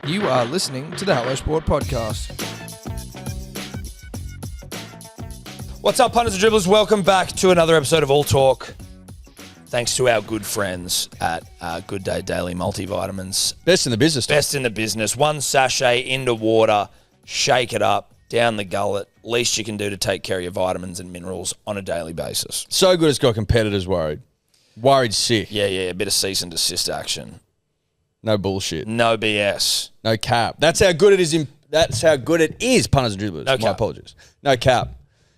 You are listening to the Hello Sport Podcast. What's up, punters and dribblers? Welcome back to another episode of All Talk. Thanks to our good friends at Good Day Daily Multivitamins. Best in the business. Best in the business. One sachet into water, shake it up, down the gullet. Least you can do to take care of your vitamins and minerals on a daily basis. So good it's got competitors worried. Worried sick. Yeah, a bit of cease and desist action. No bullshit. No BS. No cap. That's how good it is. That's how good it is, punters and dribblers. No My cap. apologies. No cap.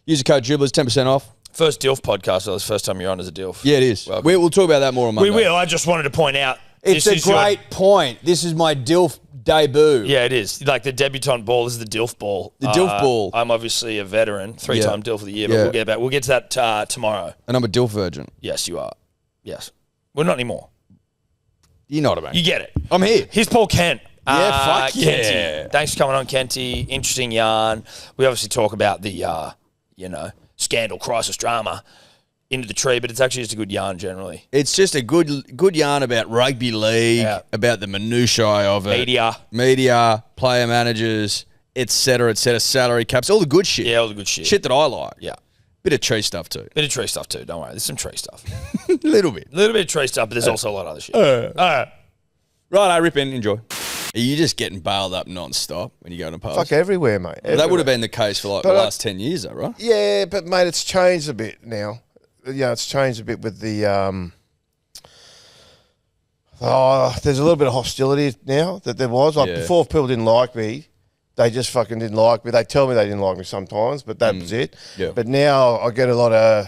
Use the code dribblers, 10% off. First DILF podcast, so it's the first time you're on as a DILF. Yeah, it is. Welcome. We'll talk about that more on Monday. We will. I just wanted to point out. It's a great point. This is my DILF debut. Yeah, it is. Like the debutante ball. This is the DILF ball. The DILF ball. I'm obviously a veteran, three-time DILF of the year, but we'll get back. We'll get to that tomorrow. And I'm a DILF virgin. Yes, you are. Yes. Well, not anymore. You're not a man. You get it. I'm here. Here's Paul Kent. Fuck Kenty. yeah. Thanks for coming on, Kenty. Interesting yarn. We obviously talk about the, scandal, crisis, drama into the tree, but it's actually just a good yarn generally. It's just a good yarn about rugby league, about the minutiae of it. Media, player managers, etc., salary caps, all the good shit. Yeah, all the good shit. Shit that I like. Yeah. Bit of tree stuff too. Bit of tree stuff too, don't worry. There's some tree stuff. A little bit. A little bit of tree stuff, but there's also a lot of other shit. Right, I rip in, enjoy. Are you just getting bailed up non-stop when you go to pubs? Fuck everywhere, mate. Well, that would have been the case for like the last 10 years though, right? Yeah, but mate, it's changed a bit now. Yeah, it's changed a bit with the there's a little bit of hostility now that there was. Like before, if people didn't like me, they just fucking didn't like me. They tell me they didn't like me sometimes, but that was it. Yeah. But now I get a lot of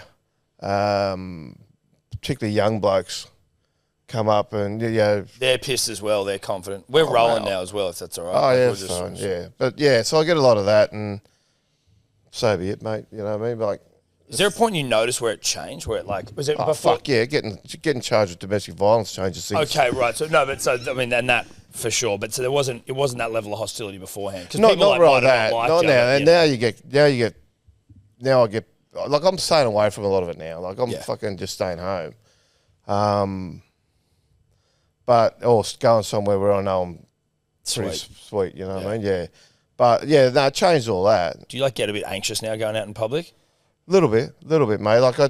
particularly young blokes come up and they're pissed as well. They're confident. We're rolling now as well, if that's all right. Oh yeah, it's fine. Yeah, but so I get a lot of that, and so be it, mate. You know what I mean? Like, is there a point you notice where it changed? Where it was it before? Fuck yeah, getting charged with domestic violence changes things. Okay, right. So no, but and that for sure. But so it wasn't that level of hostility beforehand. Not right that. Not now. And now I get like I'm staying away from a lot of it now. Like I'm fucking just staying home. But or going somewhere where I know I'm pretty sweet, you know what I mean? Yeah. But it changed all that. Do you get a bit anxious now going out in public? Little bit, mate. Like I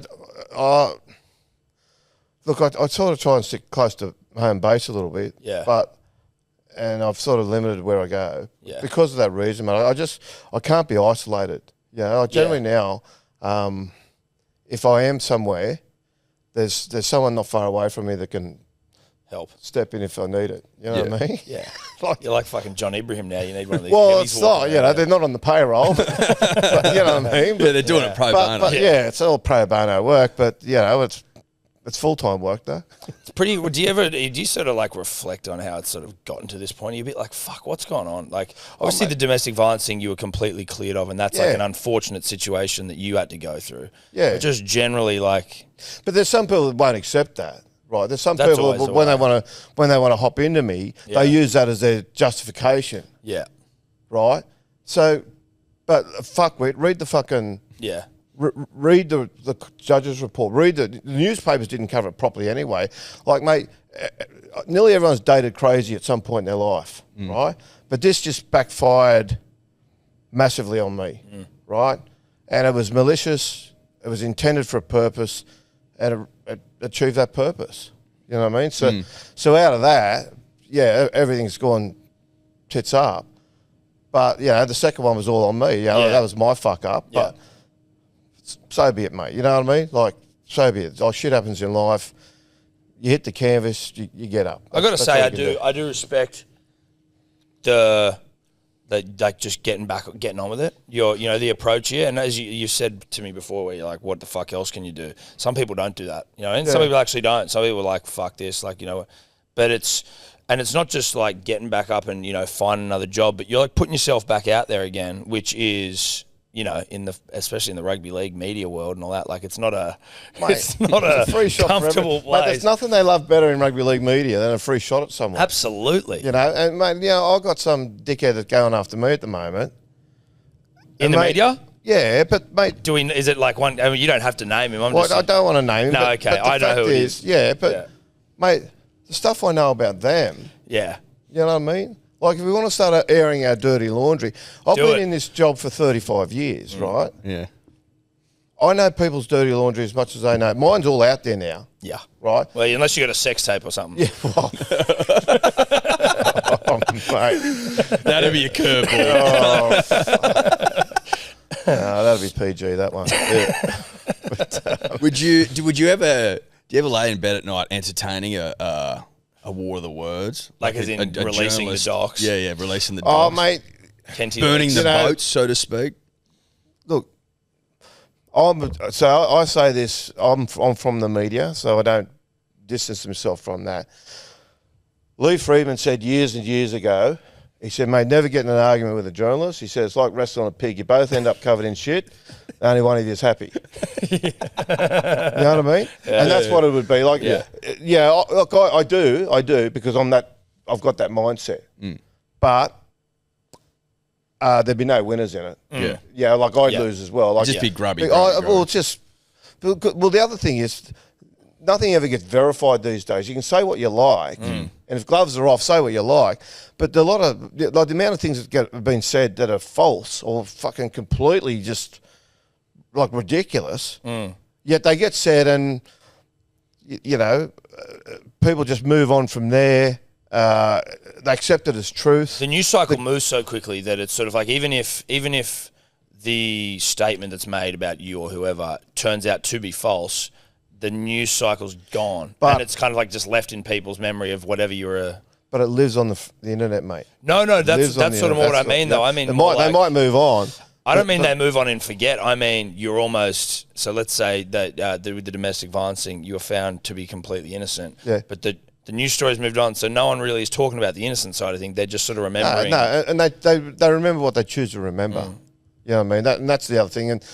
sort of try and stick close to home base a little bit. Yeah. And I've sort of limited where I go. Yeah. Because of that reason, mate. I can't be isolated. You know, generally now, if I am somewhere, there's someone not far away from me that can help step in if I need it. You know what I mean? Yeah. You're like fucking John Ibrahim now. You need one of these. Well, it's not. They're not on the payroll. But, you know what I mean? Yeah, they're doing it pro bono. But it's all pro bono work. But it's full time work though. It's pretty. Do you sort of reflect on how it's sort of gotten to this point? You're a bit like, fuck, what's going on? Like, obviously the domestic violence thing you were completely cleared of, and that's like an unfortunate situation that you had to go through. Yeah. But just generally But there's some people that won't accept that. Right, there's some people when they want to hop into me, they use that as their justification. Yeah. Right. So, but read the fucking read the judge's report. Read the newspapers didn't cover it properly anyway. Like, mate, nearly everyone's dated crazy at some point in their life, right? But this just backfired massively on me, right? And it was malicious. It was intended for a purpose, and it achieved that purpose. You know what I mean? So out of that, everything's gone tits up. But the second one was all on me. That was my fuck up. But so be it, mate. You know what I mean? Like, so be it. Like, shit happens in life. You hit the canvas, you get up. I got to say, I do respect the just getting on with it. The approach here, and as you said to me before, where you're like, what the fuck else can you do? Some people don't do that, and some people actually don't. Some people are like, fuck this, but it's not just like getting back up and finding another job, but you're like putting yourself back out there again, which is especially in the rugby league media world and all that, it's not a free shot comfortable place. Mate, there's nothing they love better in rugby league media than a free shot at someone. Absolutely. And mate, I've got some dickhead that's going after me at the moment. In the media? Yeah, but mate, is it like one? I mean, you don't have to name him. I don't want to name him. No, okay, I know who it is. Yeah, but mate, the stuff I know about them. Yeah. You know what I mean? Like, if we want to start airing our dirty laundry, I've been in this job for 35 years, right? Yeah. I know people's dirty laundry as much as they know. Mine's all out there now. Yeah. Right? Well, unless you got a sex tape or something. Yeah, well. Mate. That'd be a curveball. That'd be PG, that one. Yeah. But, Would you ever lay in bed at night entertaining a war of the words? Like as in releasing the docs? Yeah, releasing the docs. Oh, mate. Kenty burning the boats, so to speak. Look, I say this, I'm from the media, so I don't distance myself from that. Lee Freedman said years and years ago, he said, mate, never get in an argument with a journalist. He said, it's like wrestling a pig. You both end up covered in shit. Only one of you is happy. You know what I mean? Yeah, and that's what it would be. Like, I do, because I've got that mindset. But there'd be no winners in it. Yeah, like I'd lose as well. Like, just be grubby. Well, the other thing is, nothing ever gets verified these days. You can say what you like, and if gloves are off, say what you like. But the amount of things that have been said that are false or fucking completely just like ridiculous, yet they get said, and people just move on from there. They accept it as truth. The news cycle moves so quickly that it's sort of like even if the statement that's made about you or whoever turns out to be false, the news cycle's gone, and it's kind of like just left in people's memory of whatever you were. But it lives on the internet, mate. No, that's sort of more what I mean, though. I mean, they might move on. I don't mean they move on and forget. I mean, you're almost. So let's say that with the domestic violence thing, you were found to be completely innocent. Yeah. But the news story's moved on, so no one really is talking about the innocent side of things. They're just sort of remembering. No, and they remember what they choose to remember. You know what I mean? And that's the other thing. And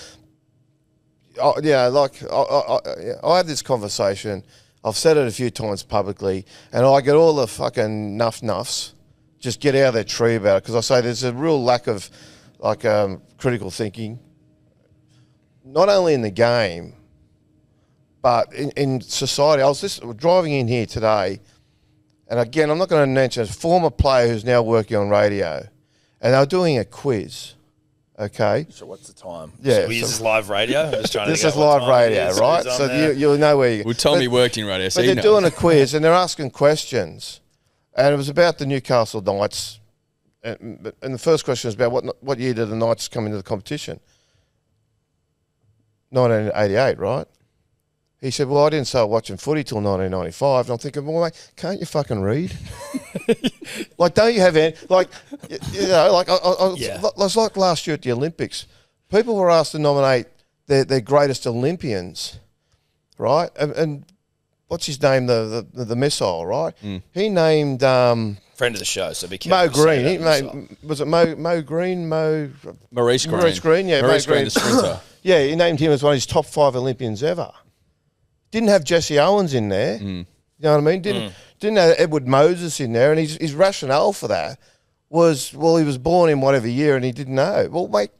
I had this conversation. I've said it a few times publicly, and I get all the fucking nuffs just get out of their tree about it, because I say there's a real lack of critical thinking, not only in the game, but in society. I was just driving in here today, and again, I'm not going to mention a former player who's now working on radio, and they were doing a quiz. Okay. So what's the time? Yeah. So this is live radio? I'm just trying this is live radio, right? So you'll know where you... Well, Tommy worked in radio, so but they're doing a quiz, and they're asking questions. And it was about the Newcastle Knights. And the first question was about what year did the Knights come into the competition? 1988, right? He said, well, I didn't start watching footy till 1995. And I'm thinking, well, mate, can't you fucking read? Like, don't you have any... Like, it's like last year at the Olympics. People were asked to nominate their greatest Olympians, right? And what's his name? The missile, right? He named... friend of the show, so be careful. Mo Green. Was it Mo Green? Maurice Green. Maurice Green, yeah. Maurice Green, the sprinter. Yeah, he named him as one of his top 5 Olympians ever. Didn't have Jesse Owens in there. You know what I mean? Didn't have Edward Moses in there. And his rationale for that was, well, he was born in whatever year and he didn't know. Well, mate,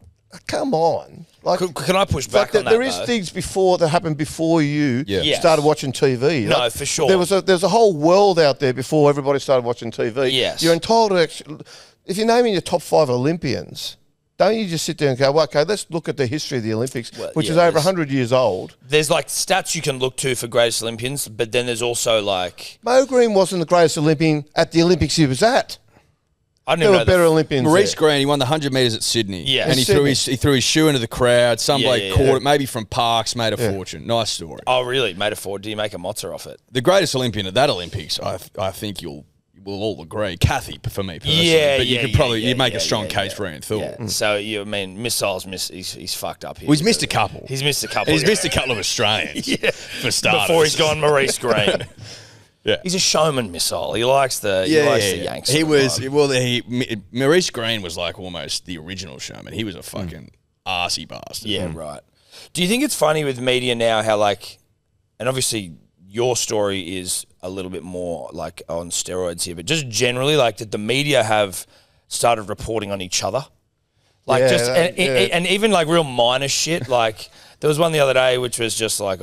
come on. Like, can I push back on that? There is things that happened before you started watching TV. No, like, for sure. There's a whole world out there before everybody started watching TV. Yes. You're entitled to actually, if you're naming your top 5 Olympians, don't you just sit there and go, well, okay, let's look at the history of the Olympics, which is over 100 years old. There's like stats you can look to for greatest Olympians, but then there's also like... Mo Green wasn't the greatest Olympian at the Olympics he was at. I didn't there know were better Olympians. Maurice Green, he won the 100 metres at Sydney. Yeah. And he threw his shoe into the crowd. Some bloke caught it, maybe from Parks, made a fortune. Nice story. Oh, really? Made a fortune? Do you make a mozza off it? The greatest Olympian at that Olympics, I think we'll all agree, Kathy, for me personally. But you could probably make a strong case for Ian Thorpe. Yeah. So, Missile's he's fucked up here. Well, he's missed a couple. He's missed a couple. He's missed a couple of Australians, for starters. Before he's gone Maurice Green. Yeah. He's a showman, Missile. He likes the Yanks. He was, Maurice Green was like almost the original showman. He was a fucking arsey bastard. Yeah, right. Do you think it's funny with media now how and obviously your story is a little bit more like on steroids here, but just generally that the media have started reporting on each other? And even like real minor shit. Like there was one the other day which was just like,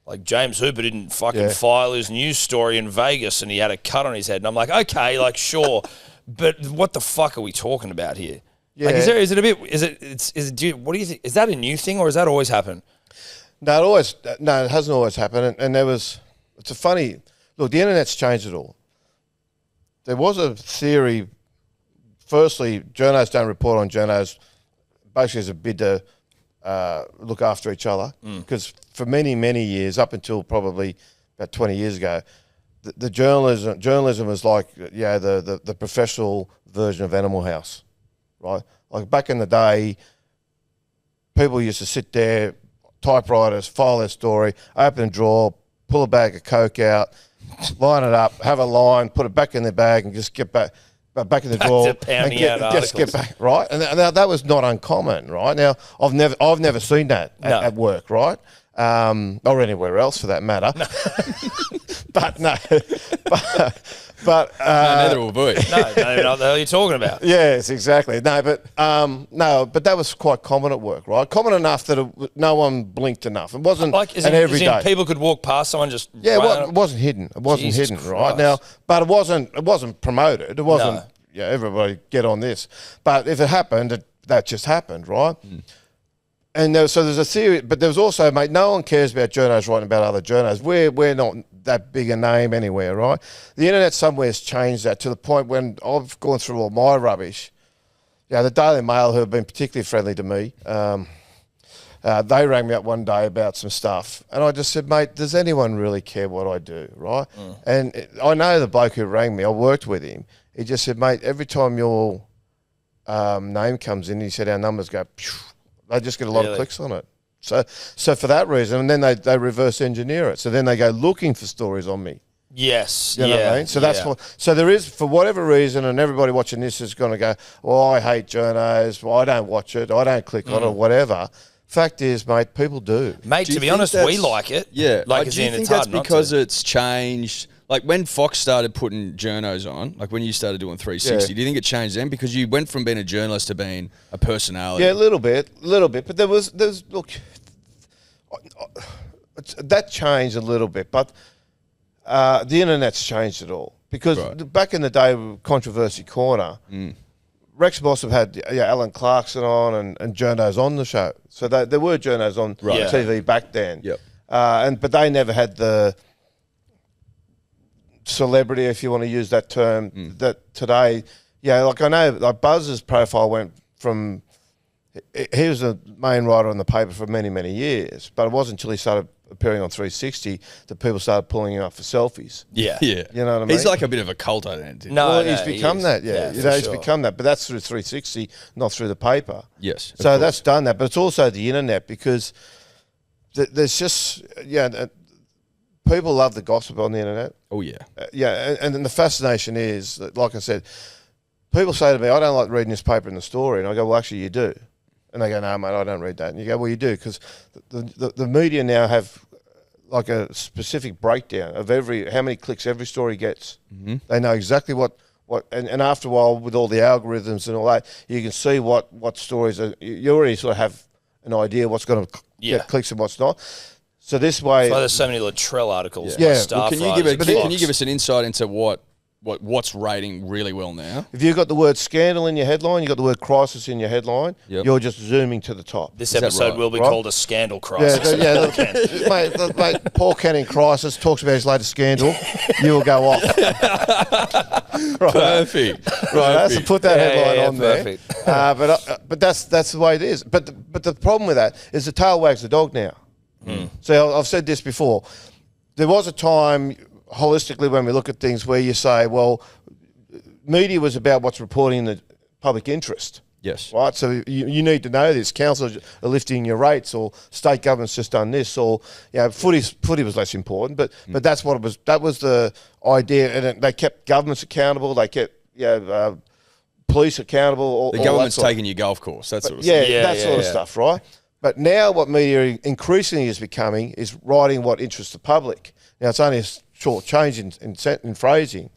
like James Hooper didn't fucking file his news story in Vegas and he had a cut on his head. And I'm like, okay, like, sure. But what the fuck are we talking about here? Yeah. Like, what do you think? Is that a new thing or has that always happened? No, it hasn't always happened. And it's a funny, look, the internet's changed it all. There was a theory, firstly, journos don't report on journos, basically as a bid to look after each other. Because for many, many years, up until probably about 20 years ago, the journalism was like, the professional version of Animal House, right? Like back in the day, people used to sit there, typewriters, file their story, open a drawer, pull a bag of Coke out, line it up, have a line, put it back in their bag and just get back in the drawer and get back, right? And that was not uncommon, right? Now, I've never seen that at work, right? Or anywhere else for that matter. But neither will we. No, what the hell are you talking about? Yes, exactly. No, but that was quite common at work, right? Common enough that no one blinked enough. It wasn't every day. People could walk past someone just. Yeah, it wasn't hidden. It wasn't hidden, Christ. Right now. But it wasn't promoted. It wasn't. No. Yeah, everybody get on this. But if it happened, that just happened, right? And so there's a theory, but there was also, mate, no one cares about journos writing about other journos. We're not that big a name anywhere, right? The internet somewhere has changed that to the point when I've gone through all my rubbish. Yeah, the Daily Mail, who have been particularly friendly to me, they rang me up one day about some stuff. And I just said, mate, does anyone really care what I do, right? And I know the bloke who rang me, I worked with him. He just said, mate, every time your name comes in, he said, our numbers go, phew. They just get a lot of clicks on it. So for that reason, and then they reverse engineer it. So then they go looking for stories on me. Yes. You know what I mean? So that's what. So there is, for whatever reason, and everybody watching this is going to go, well, I hate journos. Well, I don't watch it. I don't click on it, whatever. Fact is, mate, people do. Mate, to be honest, we like it. Yeah. Like, do you think that's because it's changed? Like when Fox started putting journos on, like when you started doing 360, do you think it changed then? Because you went from being a journalist to being a personality. Yeah, a little bit. But there's look, that changed a little bit. But the internet's changed it all. Because back in the day, Controversy Corner, Rex Moss have had Alan Clarkson on and journos on the show. So there were journos on TV back then. Yep. But they never had the celebrity, if you want to use that term, that today, like I know, like Buzz's profile went from, he was a main writer on the paper for many, many years, but it wasn't until he started appearing on 360 that people started pulling him up for selfies. Yeah. You know what I mean? He's like a bit of a cult identity. He's become that, he's become that, but that's through 360, not through the paper. Yes. So that's done that, but it's also the internet because there's just, people love the gossip on the internet. Oh, yeah. And then the fascination is, that, like I said, people say to me, I don't like reading this paper in the story. And I go, well, actually, you do. And they go, no, mate, I don't read that. And you go, well, you do, because the media now have like a specific breakdown of how many clicks every story gets. They know exactly what and after a while, with all the algorithms and all that, you can see what stories are, you already sort of have an idea what's going to get clicks and what's not. So this way, that's why there's so many Latrell articles. Well, can you give us an insight into what's rating really well now? If you've got the word scandal in your headline, you've got the word crisis in your headline, you're just zooming to the top. This episode will be called a scandal crisis. Mate, Paul Kenny crisis talks about his latest scandal. You will go off. Perfect. Right, so put that headline on there. But that's the way it is. But the problem with that is the tail wags the dog now. So I've said this before. There was a time, holistically, when we look at things where you say, well, media was about what's reporting in the public interest. Yes. Right? So you need to know this. Councils are lifting your rates, or state government's just done this, or footy was less important. But that's what it was. That was the idea, and they kept governments accountable. They kept police accountable. The government's taking your golf course. That sort of stuff. That sort of stuff, right? But now what media increasingly is becoming is writing what interests the public. Now, it's only a short change in phrasing,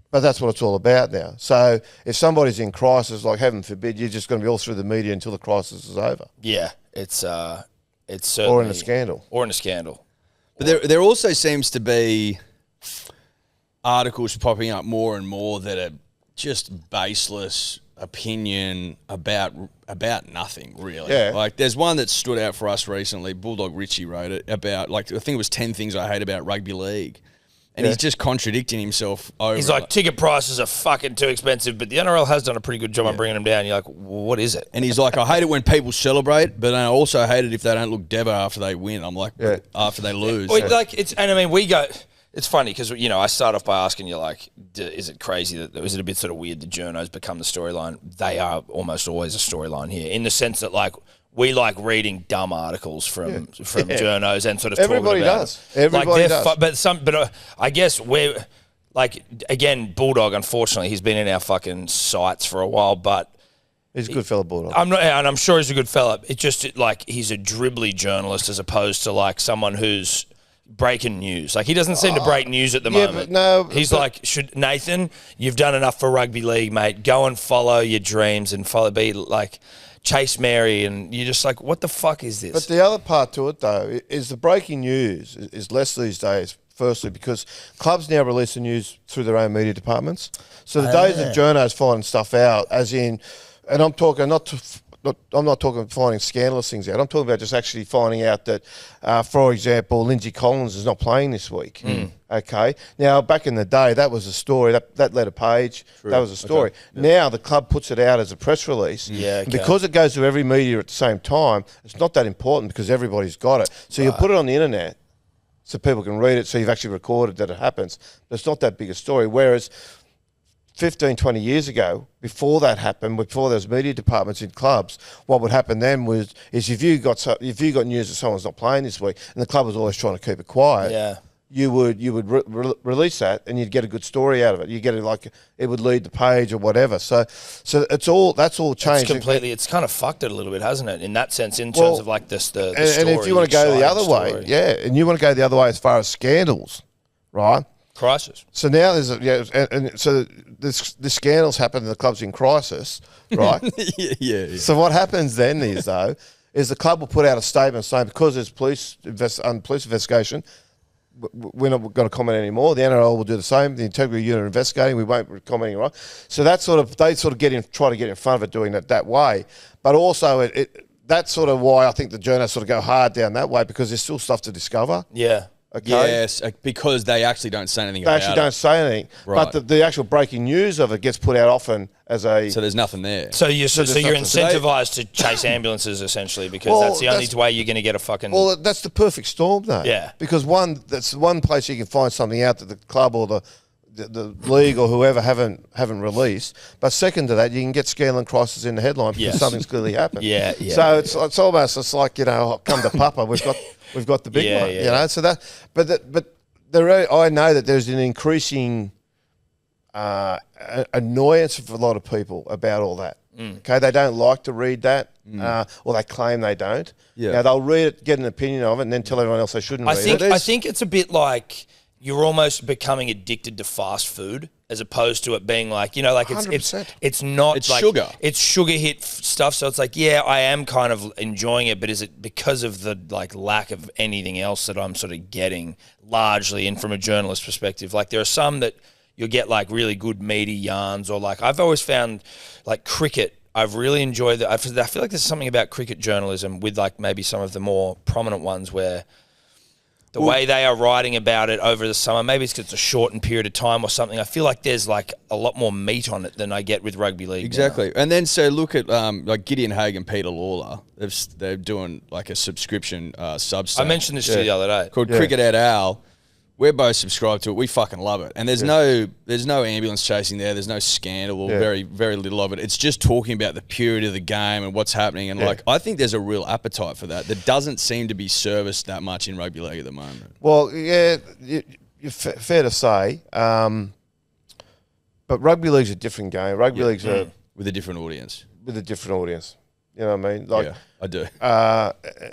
but that's what it's all about now. So if somebody's in crisis, like heaven forbid, you're just going to be all through the media until the crisis is over. Yeah, it's certainly... Or in a scandal. But there also seems to be articles popping up more and more that are just baseless opinion about nothing, really. Yeah. Like, there's one that stood out for us recently. Bulldog Richie wrote it about, like, I think it was 10 things I hate about rugby league. And he's just contradicting himself over. He's like, ticket prices are fucking too expensive, but the NRL has done a pretty good job on bringing them down. You're like, well, what is it? And he's like, I hate it when people celebrate, but I also hate it if they don't look deba after they win. I'm like, after they lose. We go. It's funny because, I start off by asking you, like, is it crazy is it a bit sort of weird that Journo's become the storyline? They are almost always a storyline here, in the sense that, like, we like reading dumb articles from Journos and sort of everybody talking about does. Everybody does. But I guess we're like, again, Bulldog. Unfortunately, he's been in our fucking sights for a while, but he's a good fella, Bulldog. I'm sure he's a good fella. It's just like he's a dribbly journalist as opposed to like someone who's breaking news. Like, he doesn't seem to break news at the moment. He's like, Nathan, you've done enough for rugby league, mate. Go and follow your dreams and be like Chase Mary, and you're just like, what the fuck is this? But the other part to it, though, is the breaking news is less these days. Firstly, because clubs now release the news through their own media departments. So the days of journos finding stuff out, as in, and I'm talking I'm not talking finding scandalous things out. I'm talking about just actually finding out that, for example, Lindsay Collins is not playing this week. Okay. Now, back in the day, that was a story. That led a page. True. That was a story. Okay. Now the club puts it out as a press release. Yeah. Okay. Because it goes to every media at the same time, it's not that important because everybody's got it. So you put it on the internet so people can read it, so you've actually recorded that it happens. But it's not that big a story. Whereas 15, 20 years ago, before that happened, before there was media departments in clubs, what would happen then is if you got news that someone's not playing this week, and the club was always trying to keep it quiet, you would release that, and you'd get a good story out of it. You get it like it would lead the page or whatever. So that's all changed. It's kind of fucked it a little bit, hasn't it? In that sense, in terms of like the story. And if you want to go the other way, and you want to go the other way as far as scandals, right? Crisis. So now there's so this scandals happen and the club's in crisis, right? yeah. So what happens then is the club will put out a statement saying because there's police investigation, we're not going to comment anymore. The NRL will do the same. The integrity unit are investigating. We won't be commenting, right? So they try to get in front of it doing it that way. But also that's sort of why I think the journalists sort of go hard down that way because there's still stuff to discover. Yeah. Okay. Yes, because they actually don't say anything about it. They actually don't say anything. Right. But the actual breaking news of it gets put out often as a... So there's nothing there. So you're incentivised to chase ambulances, essentially because that's the only way you're going to get a fucking... Well, that's the perfect storm, though. Yeah. Because that's one place you can find something out that the club or the league or whoever haven't released. But second to that, you can get scandal and crisis in the headline because something's clearly happened. Yeah. So it's almost like, come to Papa, we've got the big one, you know. So that, but I know that there's an increasing annoyance for a lot of people about all that. Okay, they don't like to read that, or they claim they don't. Yeah. Now they'll read it, get an opinion of it, and then tell everyone else they shouldn't read it. I think it's a bit like you're almost becoming addicted to fast food as opposed to it being like, it's not it's like sugar. It's sugar hit stuff. So it's like, yeah, I am kind of enjoying it, but is it because of the like lack of anything else that I'm sort of getting largely in from a journalist perspective? Like there are some that you'll get like really good meaty yarns or like I've always found like cricket. I've really enjoyed that. I feel like there's something about cricket journalism with like maybe some of the more prominent ones where the way they are writing about it over the summer, maybe it's because it's a shortened period of time or something. I feel like there's like a lot more meat on it than I get with rugby league. Exactly. Now. And then so look at like Gideon Haig and Peter Lawler. They're doing like a subscription Substack. I mentioned this to you the other day. Called Cricket et al. We're both subscribed to it. We fucking love it. And there's no ambulance chasing there. There's no scandal or very, very little of it. It's just talking about the purity of the game and what's happening. And like, I think there's a real appetite for that doesn't seem to be serviced that much in rugby league at the moment. Well, yeah, you're fair to say. But rugby league's a different game. Rugby league's with a different audience. You know what I mean? Like, yeah, I do.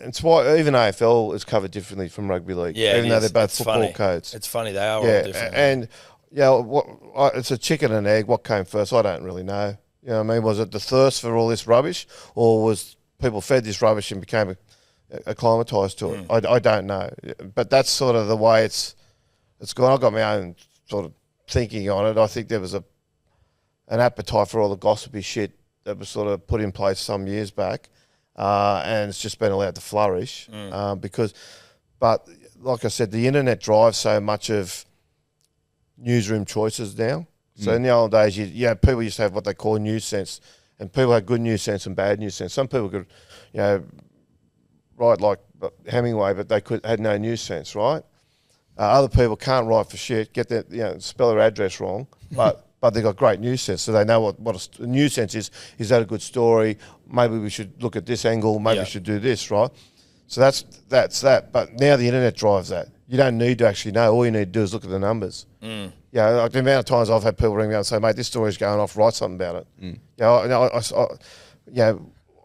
It's why even AFL is covered differently from rugby league. Yeah, even though they're both football codes. It's funny they are all different. And it's a chicken and egg. What came first? I don't really know. You know what I mean? Was it the thirst for all this rubbish, or was people fed this rubbish and became acclimatised to it. I don't know, but that's sort of the way it's gone. I've got my own sort of thinking on it. I think there was an appetite for all the gossipy shit that was sort of put in place some years back, and it's just been allowed to flourish but like I said, the internet drives so much of newsroom choices now. So in the old days, people used to have what they call news sense, and people had good news sense and bad news sense. Some people could, write like Hemingway, but they had no news sense, right? Other people can't write for shit, get their, spell their address wrong, but they've got great news sense, so they know what a news sense is. Is that a good story? Maybe we should look at this angle. Maybe we should do this, right? So that's that. But now the internet drives that. You don't need to actually know. All you need to do is look at the numbers. Like the amount of times I've had people ring me up and say, "Mate, this story's going off. Write something about it."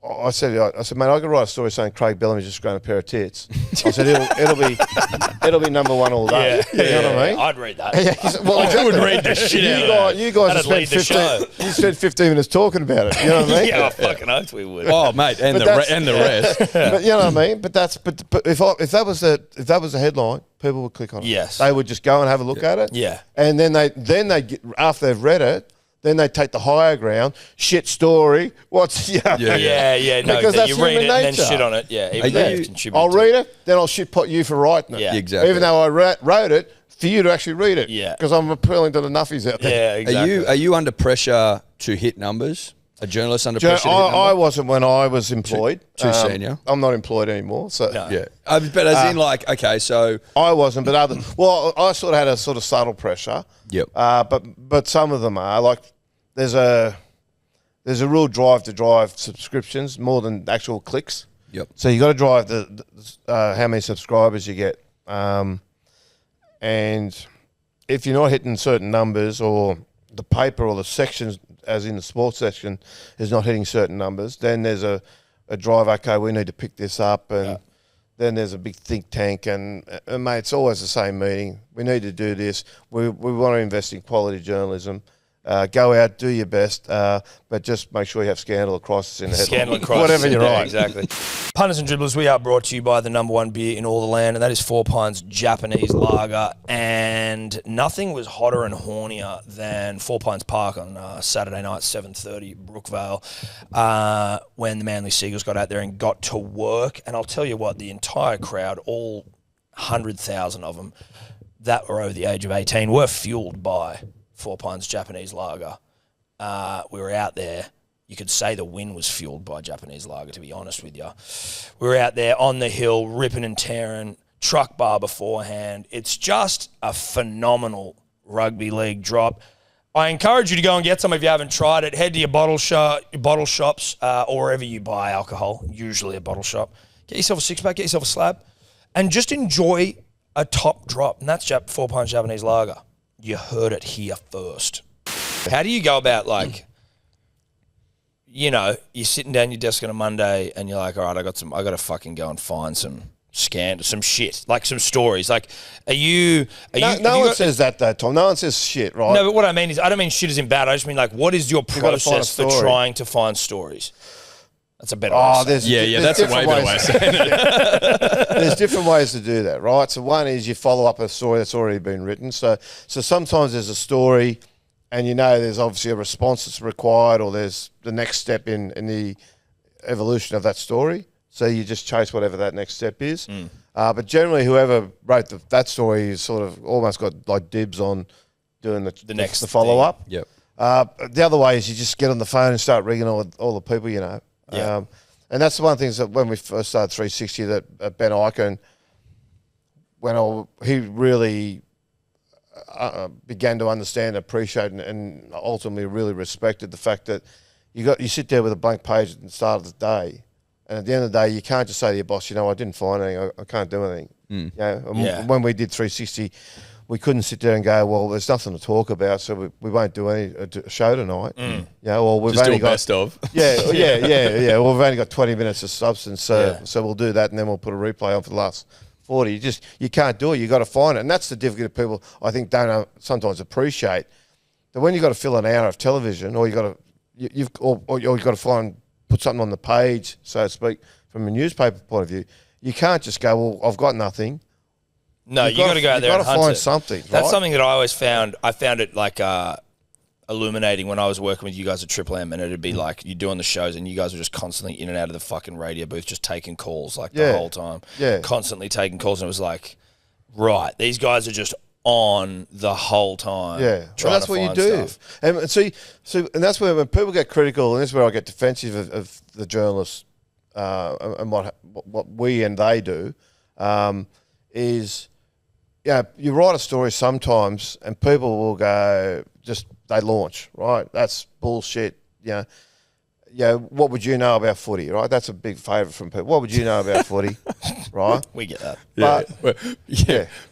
I said, mate, I could write a story saying Craig Bellamy's just grown a pair of tits. I said, it'll be number one all day. You know what I mean? I'd read that. I would read the shit out of you guys have spent 15 minutes talking about it. You know what I mean? Yeah, fucking oath we would. Oh, mate, and the rest. But you know what I mean? But if that was the headline, people would click on it. Yes. They would just go and have a look at it. Yeah. And then they get, after they've read it, then they take the higher ground. Shit story. No, because that's you read human it and then nature. shit on it. Yeah, even though you contribute. I'll read it, then I'll shit pot you for writing it. Yeah, exactly. Even though I wrote it for you to actually read it. Yeah, because I'm appealing to the nuffies out there. Yeah, exactly. Are you under pressure to hit numbers? A journalist under pressure to hit numbers? I wasn't when I was employed. Too senior. I'm not employed anymore. So No. Yeah, but as in like, okay, so I wasn't, but I sort of had a sort of subtle pressure. Yep. But some of them are like there's a real drive to drive subscriptions more than actual clicks. Yep. So you got to drive the how many subscribers you get, and if you're not hitting certain numbers, or the paper or the sections, as in the sports section, is not hitting certain numbers, then there's a drive. Okay, we need to pick this up, and then there's a big think tank, and mate, it's always the same meeting. We need to do this. We want to invest in quality journalism. Go out, do your best, but just make sure you have scandal and crisis in the headline. Scandal and crisis. Whatever you write. Exactly. Punters and dribblers, we are brought to you by the number one beer in all the land, and that is 4 Pines Japanese Lager. And nothing was hotter and hornier than 4 Pines Park on Saturday night, 7:30, Brookvale, when the Manly Seagulls got out there and got to work. And I'll tell you what, the entire crowd, all 100,000 of them that were over the age of 18, were fueled by 4 Pines Japanese Lager. We were out there. You could say the win was fueled by Japanese Lager, to be honest with you. We were out there on the hill, ripping and tearing, truck bar beforehand. It's just a phenomenal rugby league drop. I encourage you to go and get some if you haven't tried it. Head to your bottle shops or wherever you buy alcohol, usually a bottle shop. Get yourself a six-pack, get yourself a slab, and just enjoy a top drop. And that's 4 Pines Japanese Lager. You heard it here first. How do you go about, like, you're sitting down your desk on a Monday and you're like, all right, I got to fucking go and find some shit, like some stories. Like, no one says that though, Tom. No one says shit, right? No, but what I mean is, I don't mean shit as in bad. I just mean, like, what is your process for trying to find stories? That's a better way to say it. That's a way better way of saying it. There's different ways to do that, right? So one is you follow up a story that's already been written. So sometimes there's a story and there's obviously a response that's required, or there's the next step in the evolution of that story. So you just chase whatever that next step is. But generally whoever wrote that story is sort of almost got like dibs on doing the follow-up. Yep. The other way is you just get on the phone and start ringing all the people you know. Yeah. And that's one of the things that when we first started 360, that Ben Eichen, he really began to understand, appreciate, and ultimately really respected the fact that you sit there with a blank page at the start of the day, and at the end of the day, you can't just say to your boss, I didn't find anything, I can't do anything. When we did 360, we couldn't sit there and go, well, there's nothing to talk about, so we won't do a show tonight. Or we've just only do a got best of. Yeah. Well, we've only got 20 minutes of substance, so we'll do that, and then we'll put a replay on for the last 40. You can't do it. You got to find it, and that's the difficulty people I think don't sometimes appreciate. That when you got to fill an hour of television, or you got to put something on the page, so to speak, from a newspaper point of view, You can't just go, well, I've got nothing. No, you got to go out there and hunt find it. something. That's right? something that I always found. I found it like illuminating when I was working with you guys at Triple M, and it'd be like you're doing the shows, and you guys were just constantly in and out of the fucking radio booth, just taking calls like the whole time. Yeah, constantly taking calls, and it was like, right, these guys are just on the whole time. Yeah, well, that's what you do. Stuff. And see, and that's where when people get critical, and this is where I get defensive of the journalists and what we and they do, is. Yeah, you write a story sometimes and people will go, they launch, right? That's bullshit, Yeah, what would you know about footy, right? That's a big favourite from people. What would you know about footy, right? We get that.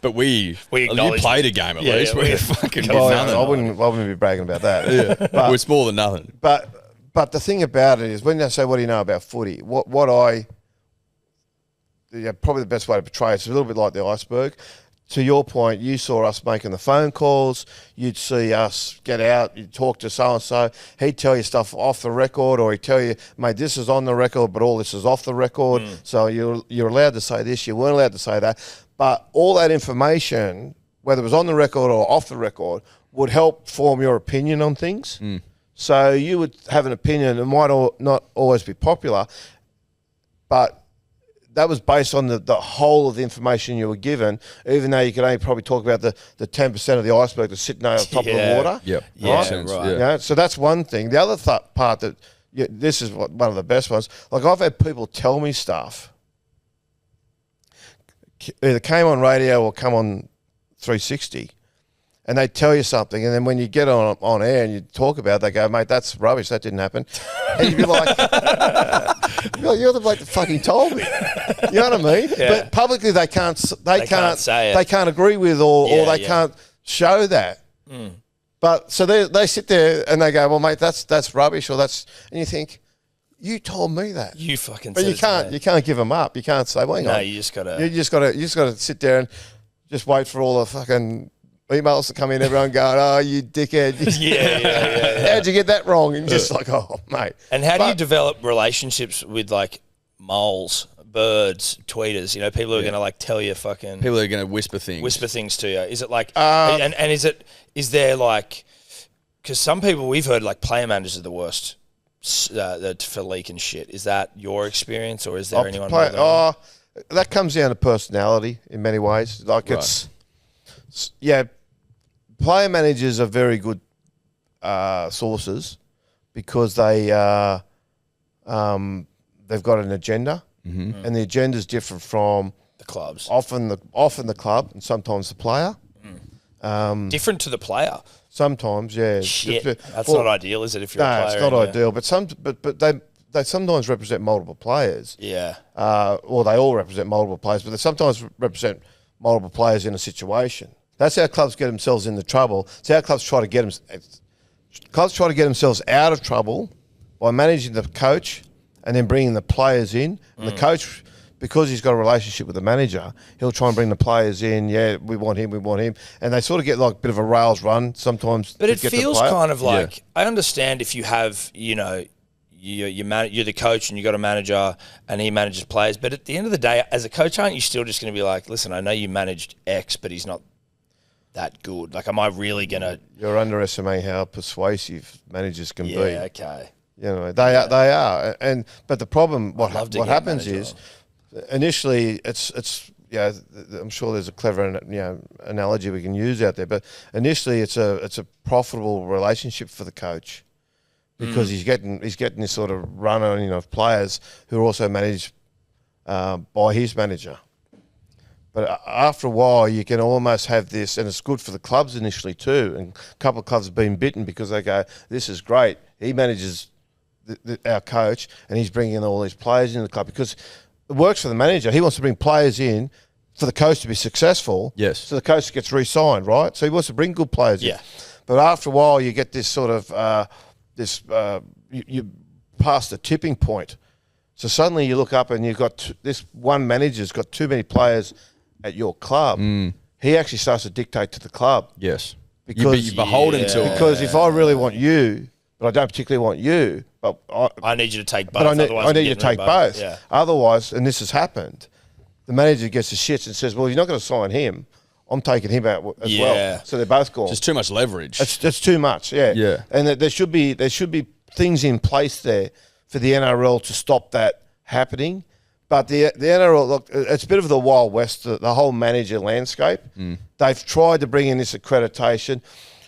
But we you played a game at least. Yeah, we fucking did nothing. nothing. I wouldn't be bragging about that. But it's more than nothing. But the thing about it is when they say, what do you know about footy? Probably the best way to portray it's a little bit like the iceberg. To your point, you saw us making the phone calls. You'd see us get out. You'd talk to so-and-so. He'd tell you stuff off the record, or he'd tell you, mate, this is on the record, but all this is off the record. So you're allowed to say this. You weren't allowed to say that. But all that information, whether it was on the record or off the record, would help form your opinion on things. So you would have an opinion. It might not always be popular, but that was based on the whole of the information you were given, even though you could only probably talk about the 10% of the iceberg that's sitting on top of the water. Yep. Right. So that's one thing. The other part that this is one of the best ones. Like I've had people tell me stuff, either came on radio or come on 360, and they tell you something, and then when you get on air and you talk about it, they go, mate, that's rubbish, that didn't happen. And you'd be like, you're the bloke that fucking told me. You know what I mean? Yeah. But publicly they can't say it. They can't agree with or they can't show that. But so they sit there and they go, well, mate, that's rubbish, or that's, and you think, you told me that. You fucking but said you can't give them up. You can't say, well, hang on. you just gotta sit there and just wait for all the fucking emails to come in, everyone going, oh, you dickhead. Yeah. How'd you get that wrong? And just like, oh, mate. And how do you develop relationships with like moles, birds, tweeters? You know, people who are going to like tell you fucking... People are going to whisper things to you. Is it like... and is there like... Because some people we've heard like player managers are the worst for leaking shit. Is that your experience, or is there anyone... that comes down to personality in many ways. Like player managers are very good sources because they've got an agenda, and the agenda is different from the clubs. Often the club, and sometimes the player. Different to the player. Sometimes, yeah. Shit, that's not ideal, is it? If you're a player, it's not ideal. But they sometimes represent multiple players. Yeah. Or they all represent multiple players, but they sometimes represent multiple players in a situation. That's how clubs get themselves into trouble. It's how clubs try to get themselves out of trouble by managing the coach and then bringing the players in. And the coach, because he's got a relationship with the manager, he'll try and bring the players in. Yeah, we want him. And they sort of get like a bit of a rails run sometimes. But it feels kind of like, I understand if you have, you know, you're the coach and you got a manager and he manages players. But at the end of the day, as a coach, aren't you still just going to be like, listen, I know you managed X, but he's not that good. Like, am I really going to... You're underestimating how persuasive managers can be. Yeah, okay. You know, they are. But the problem, what happens is, initially, it's I'm sure there's a clever analogy we can use out there, but initially it's a profitable relationship for the coach because he's getting this sort of run on of players who are also managed by his manager. But after a while, you can almost have this, and it's good for the clubs initially too. And a couple of clubs have been bitten because they go, "This is great. He manages our coach, and he's bringing in all these players into the club because it works for the manager. He wants to bring players in for the coach to be successful. Yes. So the coach gets re-signed, right? So he wants to bring good players in. But after a while, you get this sort of you pass the tipping point. So suddenly you look up and you've got this one manager's got too many players at your club. He actually starts to dictate to the club. Yes. Because you're beholden to him. Because if I really want you, but I don't particularly want you, but I need you to take both. But I need you to take both. Yeah. Otherwise, and this has happened, the manager gets the shits and says, well, you're not going to sign him. I'm taking him out as well. So they're both gone. Just too much leverage. That's too much, yeah. And there should be things in place there for the NRL to stop that happening. But the NRL, look, it's a bit of the Wild West, the whole manager landscape. They've tried to bring in this accreditation.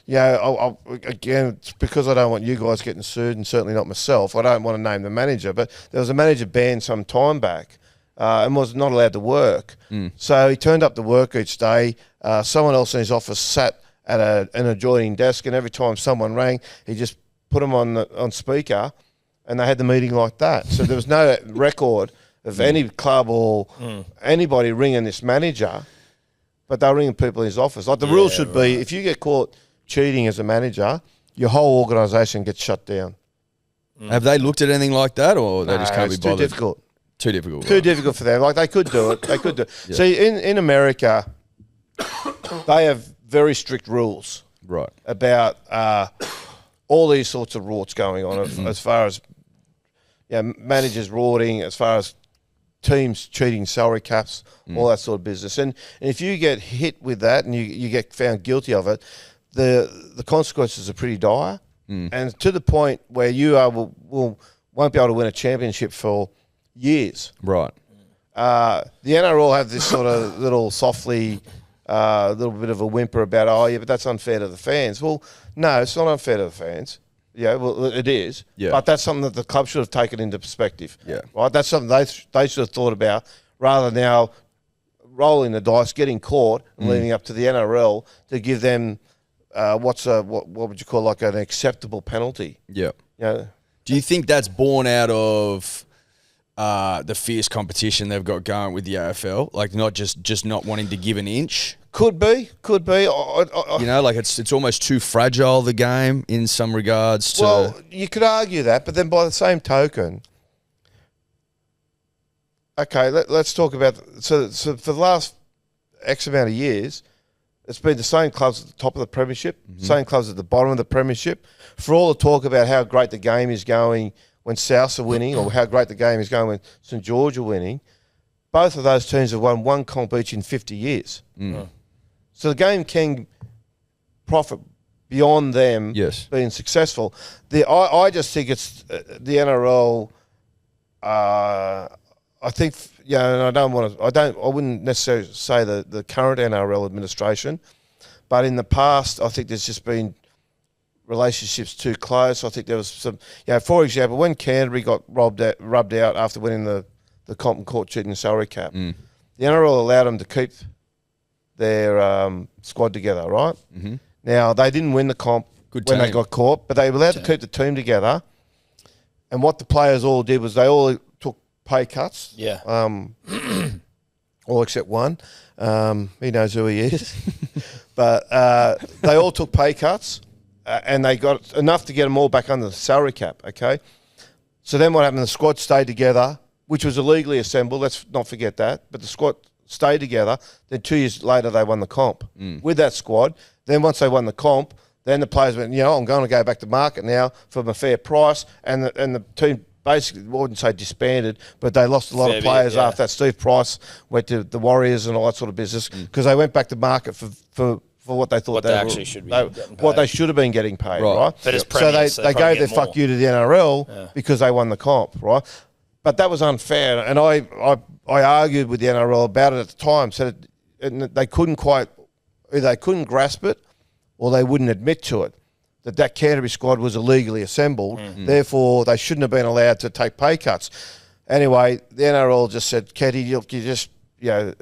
Again, it's because I don't want you guys getting sued, and certainly not myself. I don't want to name the manager, but there was a manager banned some time back and was not allowed to work. So he turned up to work each day. Someone else in his office sat at an adjoining desk, and every time someone rang, he just put them on speaker, and they had the meeting like that. So there was no record of any club or anybody ringing this manager, but they're ringing people in his office. Like the rule should be, if you get caught cheating as a manager, your whole organisation gets shut down. Have they looked at anything like that, or they just can't be bothered? Too difficult. Too difficult. Too difficult for them. Like they could do it. Yeah. See, in America, they have very strict rules about all these sorts of rorts going on as far as managers rorting, as far as teams cheating salary caps, all that sort of business. And if you get hit with that and you get found guilty of it, the consequences are pretty dire. And to the point where you won't be able to win a championship for years. Right. The NRL have this sort of little little bit of a whimper about, but that's unfair to the fans. Well, no, it's not unfair to the fans. Yeah, well, it is. Yeah. But that's something that the club should have taken into perspective. Yeah. Right? That's something they should have thought about rather than now rolling the dice, getting caught, and leaving up to the NRL to give them what would you call like an acceptable penalty. Yeah. Do you think that's born out of the fierce competition they've got going with the AFL? Like not just not wanting to give an inch? Could be. It's almost too fragile, the game, in some regards. Well, you could argue that, but then by the same token, okay, let's talk about... So for the last X amount of years, it's been the same clubs at the top of the Premiership, same clubs at the bottom of the Premiership. For all the talk about how great the game is going when Souths are winning or how great the game is going when St George are winning, both of those teams have won one comp each in 50 years. So the game can profit beyond them being successful. I just think it's the NRL. I think and I wouldn't necessarily say the current NRL administration, but in the past I think there's just been relationships too close. I think there was some, for example, when Canterbury got rubbed out after winning the comp and caught cheating the salary cap, the NRL allowed them to keep their squad together, right? Now, they didn't win the comp they got caught, but they were allowed to keep the team together. And what the players all did was they all took pay cuts. All except one. He knows who he is. But they all took pay cuts, and they got enough to get them all back under the salary cap, okay? So then what happened? The squad stayed together, which was illegally assembled. Let's not forget that. But the squad stayed together. Then 2 years later, they won the comp with that squad. Then once they won the comp, then the players went, I'm going to go back to market now for a fair price. And the team basically, I wouldn't say disbanded, but they lost a lot of players after that. Steve Price went to the Warriors and all that sort of business because they went back to market for what they thought what they should have been getting paid, right? But so they gave their fuck you to the NRL because they won the comp, right? But that was unfair, and I argued with the NRL about it at the time. Said they couldn't grasp it, or they wouldn't admit to it that Canterbury squad was illegally assembled. Therefore, they shouldn't have been allowed to take pay cuts. Anyway, the NRL just said, "Kenty, you just." You're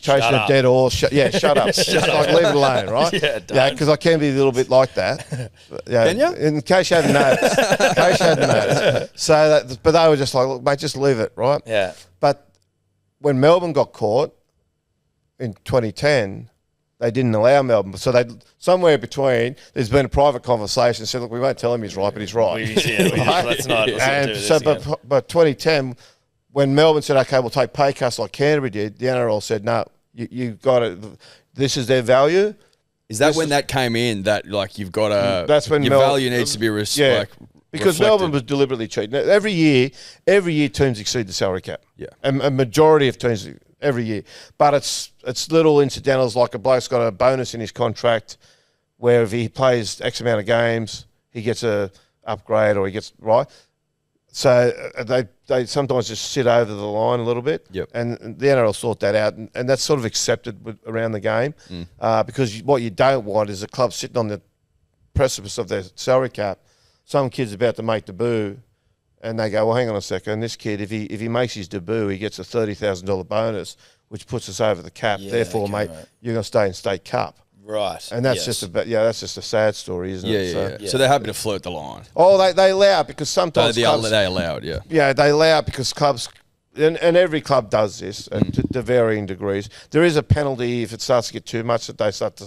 chasing a dead horse. Shut up. Leave it alone, right? Because I can be a little bit like that. Can you? In case you hadn't noticed. So, but they were just like, look, mate, just leave it, right? Yeah. But when Melbourne got caught in 2010, they didn't allow Melbourne. So somewhere between, there's been a private conversation. Said, look, we won't tell him he's right, but he's right. Let's not do this again. But 2010. When Melbourne said, okay, we'll take pay cuts like Canterbury did, the NRL said, no, you got it. This is their value. Is that when that came in, that like you've got to, that's when your value needs to be because reflected. Melbourne was deliberately cheating. Every year teams exceed the salary cap. Yeah. And a majority of teams every year. But it's little incidentals, like a bloke's got a bonus in his contract where if he plays X amount of games, he gets a upgrade or he gets right. So they sometimes just sit over the line a little bit. Yep. And the NRL sort that out, and that's sort of accepted around the game because what you don't want is a club sitting on the precipice of their salary cap. Some kid's about to make debut, and they go, well, hang on a second. This kid, if he makes his debut, he gets a $30,000 bonus, which puts us over the cap. Yeah, Therefore, okay, mate, right. you're going to stay in state cup. Right. And that's just that's just a sad story, isn't it? Yeah. So they're happy to flirt the line. Oh, they allow it because sometimes They clubs, allow it, yeah. yeah, they allow it because clubs, and every club does this to varying degrees. There is a penalty if it starts to get too much that they start to.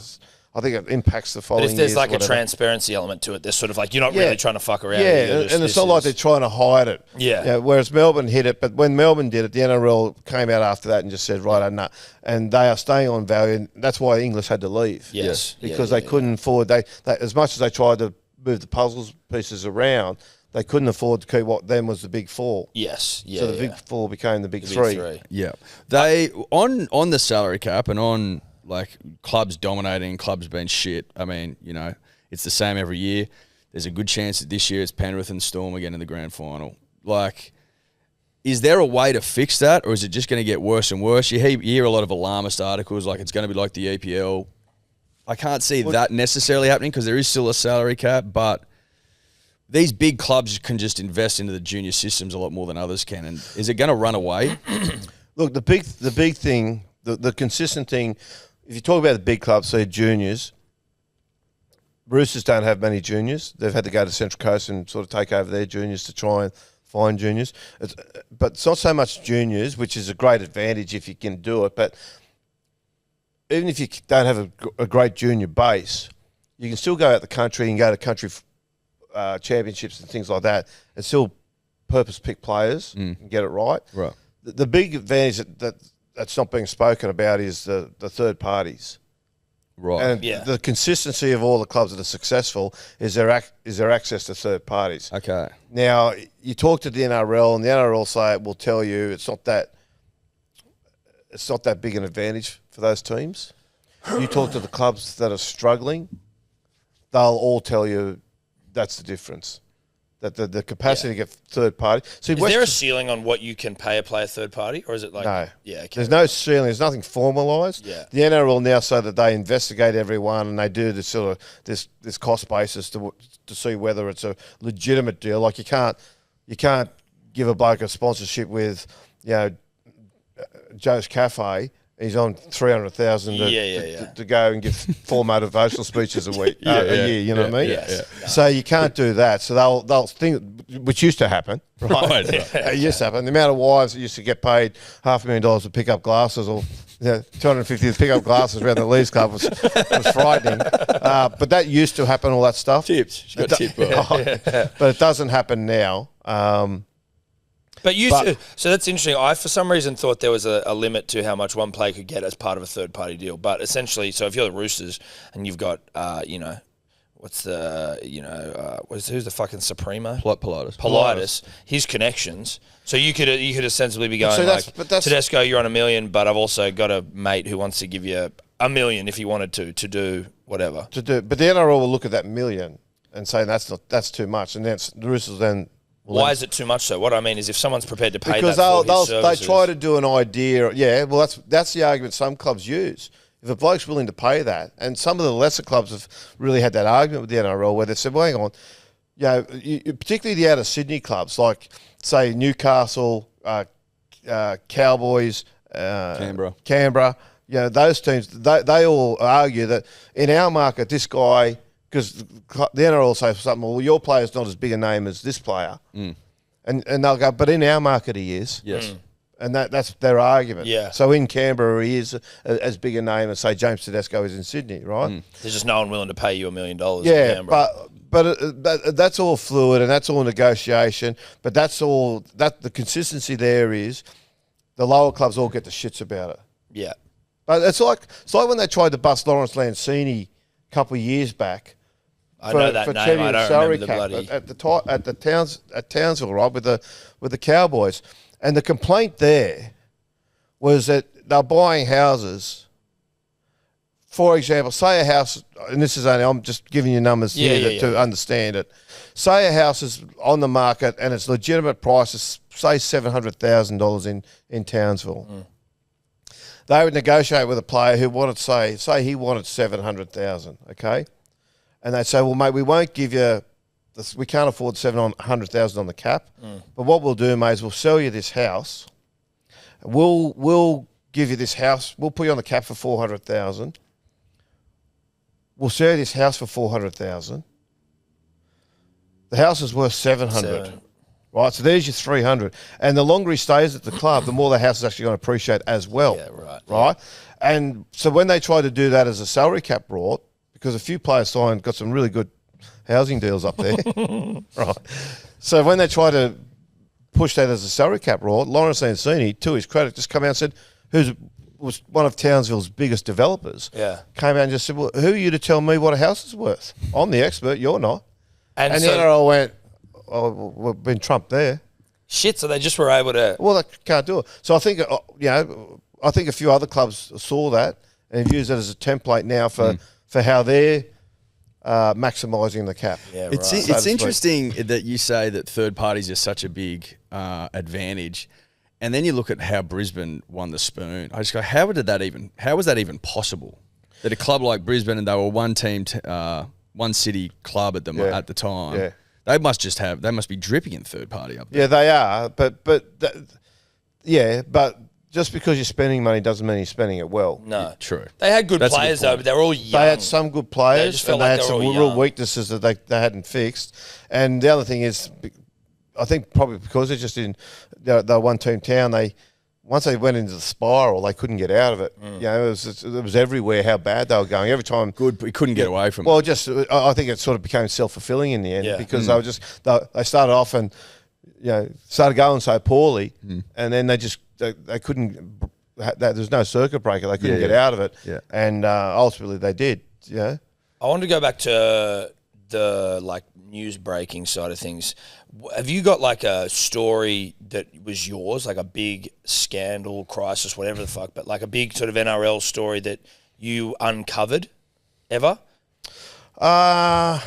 I think it impacts the following. But if there's years, like a whatever. transparency element to it, there's sort of like you're not really trying to fuck around. Yeah, and it's not like they're trying to hide it. Yeah. Whereas Melbourne hit it, but when Melbourne did it, the NRL came out after that and just said, right, no. And they are staying on value, and that's why English had to leave. Yes. Because they couldn't afford, they as much as they tried to move the puzzle pieces around, they couldn't afford to keep what then was the big four. Yes. Yeah. So the big four became the big The three. big three. Yeah. They, on the salary cap and on, like, clubs dominating, clubs being shit, I mean, you know, it's the same every year. There's a good chance that this year it's Penrith and Storm again in the grand final. Like, is there a way to fix that, or is it just going to get worse and worse? You hear a lot of alarmist articles, like it's going to be like the EPL. I can't see that necessarily happening because there is still a salary cap, but these big clubs can just invest into the junior systems a lot more than others can. And is it going to run away? Look, the big thing, the consistent thing, if you talk about the big clubs, say juniors, Roosters don't have many juniors. They've had to go to Central Coast and sort of take over their juniors to try and find juniors. But it's not so much juniors, which is a great advantage if you can do it. But even if you don't have a great junior base, you can still go out the country and go to country championships and things like that and still purpose-pick players and get it right. Right. The big advantage that's not being spoken about is the third parties. Right. And the consistency of all the clubs that are successful is their access to third parties. Okay. Now, you talk to the NRL, and the NRL will tell you it's not that big an advantage for those teams. You talk to the clubs that are struggling, they'll all tell you that's the difference. That the capacity to get third party. See, Is there a ceiling on what you can pay a player third party, or is it like no? Yeah, okay. There's no ceiling. There's nothing formalised. Yeah. The NRL now say that they investigate everyone and they do this sort of this cost basis to see whether it's a legitimate deal. Like you can't give a bloke a sponsorship with Joe's Cafe. He's on 300,000 to go and give 4 motivational speeches a year. You know what I mean? Yeah. So you can't do that. So they'll think, which used to happen, right? It used to happen. The amount of wives that used to get paid $500,000 to pick up glasses, or $250 to pick up glasses around the Leeds Club was frightening. But that used to happen. All that stuff. Tips. She got tipped. But it doesn't happen now. So that's interesting. I, for some reason, thought there was a limit to how much one player could get as part of a third-party deal. But essentially, so if you're the Roosters and you've got, who's the fucking Supremo? Politis. His connections. So you could ostensibly be going that's Tedesco, you're on $1 million, but I've also got a mate who wants to give you $1 million if he wanted to do whatever. But the NRL will look at that $1 million and say that's too much, and the Roosters then. Why is it too much so? What I mean is if someone's prepared to pay because that for his services. they try to do an idea. Yeah, well, that's the argument some clubs use. If a bloke's willing to pay that, and some of the lesser clubs have really had that argument with the NRL where they said, well, hang on, particularly the out-of Sydney clubs, like, say, Newcastle, Cowboys, Canberra, those teams, they all argue that in our market, this guy... Because the NRL say something, well, your player's not as big a name as this player. And they'll go, but in our market he is. Yes. And that's their argument. Yeah. So in Canberra he is as big a name as, say, James Tedesco is in Sydney, right? There's just no one willing to pay you $1 million in Yeah, Canberra. but that's all fluid and that's all negotiation. But the consistency there is the lower clubs all get the shits about it. Yeah. But it's like when they tried to bust Lawrence Lancini a couple of years back. I know that name. I don't remember the bloody... At Townsville, right, with the Cowboys. And the complaint there was that they're buying houses. For example, say a house, and this is only, I'm just giving you numbers here to understand it. Say a house is on the market and its legitimate price is, say, $700,000 in Townsville. Mm. They would negotiate with a player who wanted, say he wanted $700,000, okay? And they'd say, well, mate, we won't give you this, we can't afford $700,000 on the cap. Mm. But what we'll do, mate, is we'll sell you this house. We'll give you this house. We'll put you on the cap for $400,000. We'll sell you this house for $400,000. The house is worth $700,000. Right, so there's your $300,000. And the longer he stays at the club, the more the house is actually going to appreciate as well. Yeah, right. Right? Yeah. And so when they tried to do that as a salary cap rort, because a few players signed, got some really good housing deals up there. Right. So when they tried to push that as a salary cap rort, Lawrence Ancini, to his credit, just came out and said, was one of Townsville's biggest developers, came out and just said, well, who are you to tell me what a house is worth? I'm the expert, you're not. And so, the NRL went, oh, we've been trumped there. Shit, so they just were able to... Well, they can't do it. So I think, I think a few other clubs saw that and used it as a template now for how they're maximising the cap. Yeah, right. It's interesting that you say that third parties are such a big advantage, and then you look at how Brisbane won the Spoon. I just go, how was that even possible? That a club like Brisbane, and they were one team, one city club at the time. Yeah. They must be dripping in third party up there. Yeah, they are. But just because you're spending money doesn't mean you're spending it well. No, true. They had good players though, but they were all young. They had some good players, and they had some real weaknesses that they hadn't fixed. And the other thing is, I think probably because they're just in the one team town, once they went into the spiral, they couldn't get out of it. Mm. You know, it was everywhere how bad they were going. Every time, good, but we couldn't get away from it. Well, I think it sort of became self-fulfilling in the end because they started off and started going so poorly, and then they couldn't. There's no circuit breaker. They couldn't get out of it, and ultimately they did. Yeah. I want to go back to the news breaking side of things. Have you got like a story that was yours, like a big scandal, crisis, whatever the fuck, but like a big sort of NRL story that you uncovered ever? And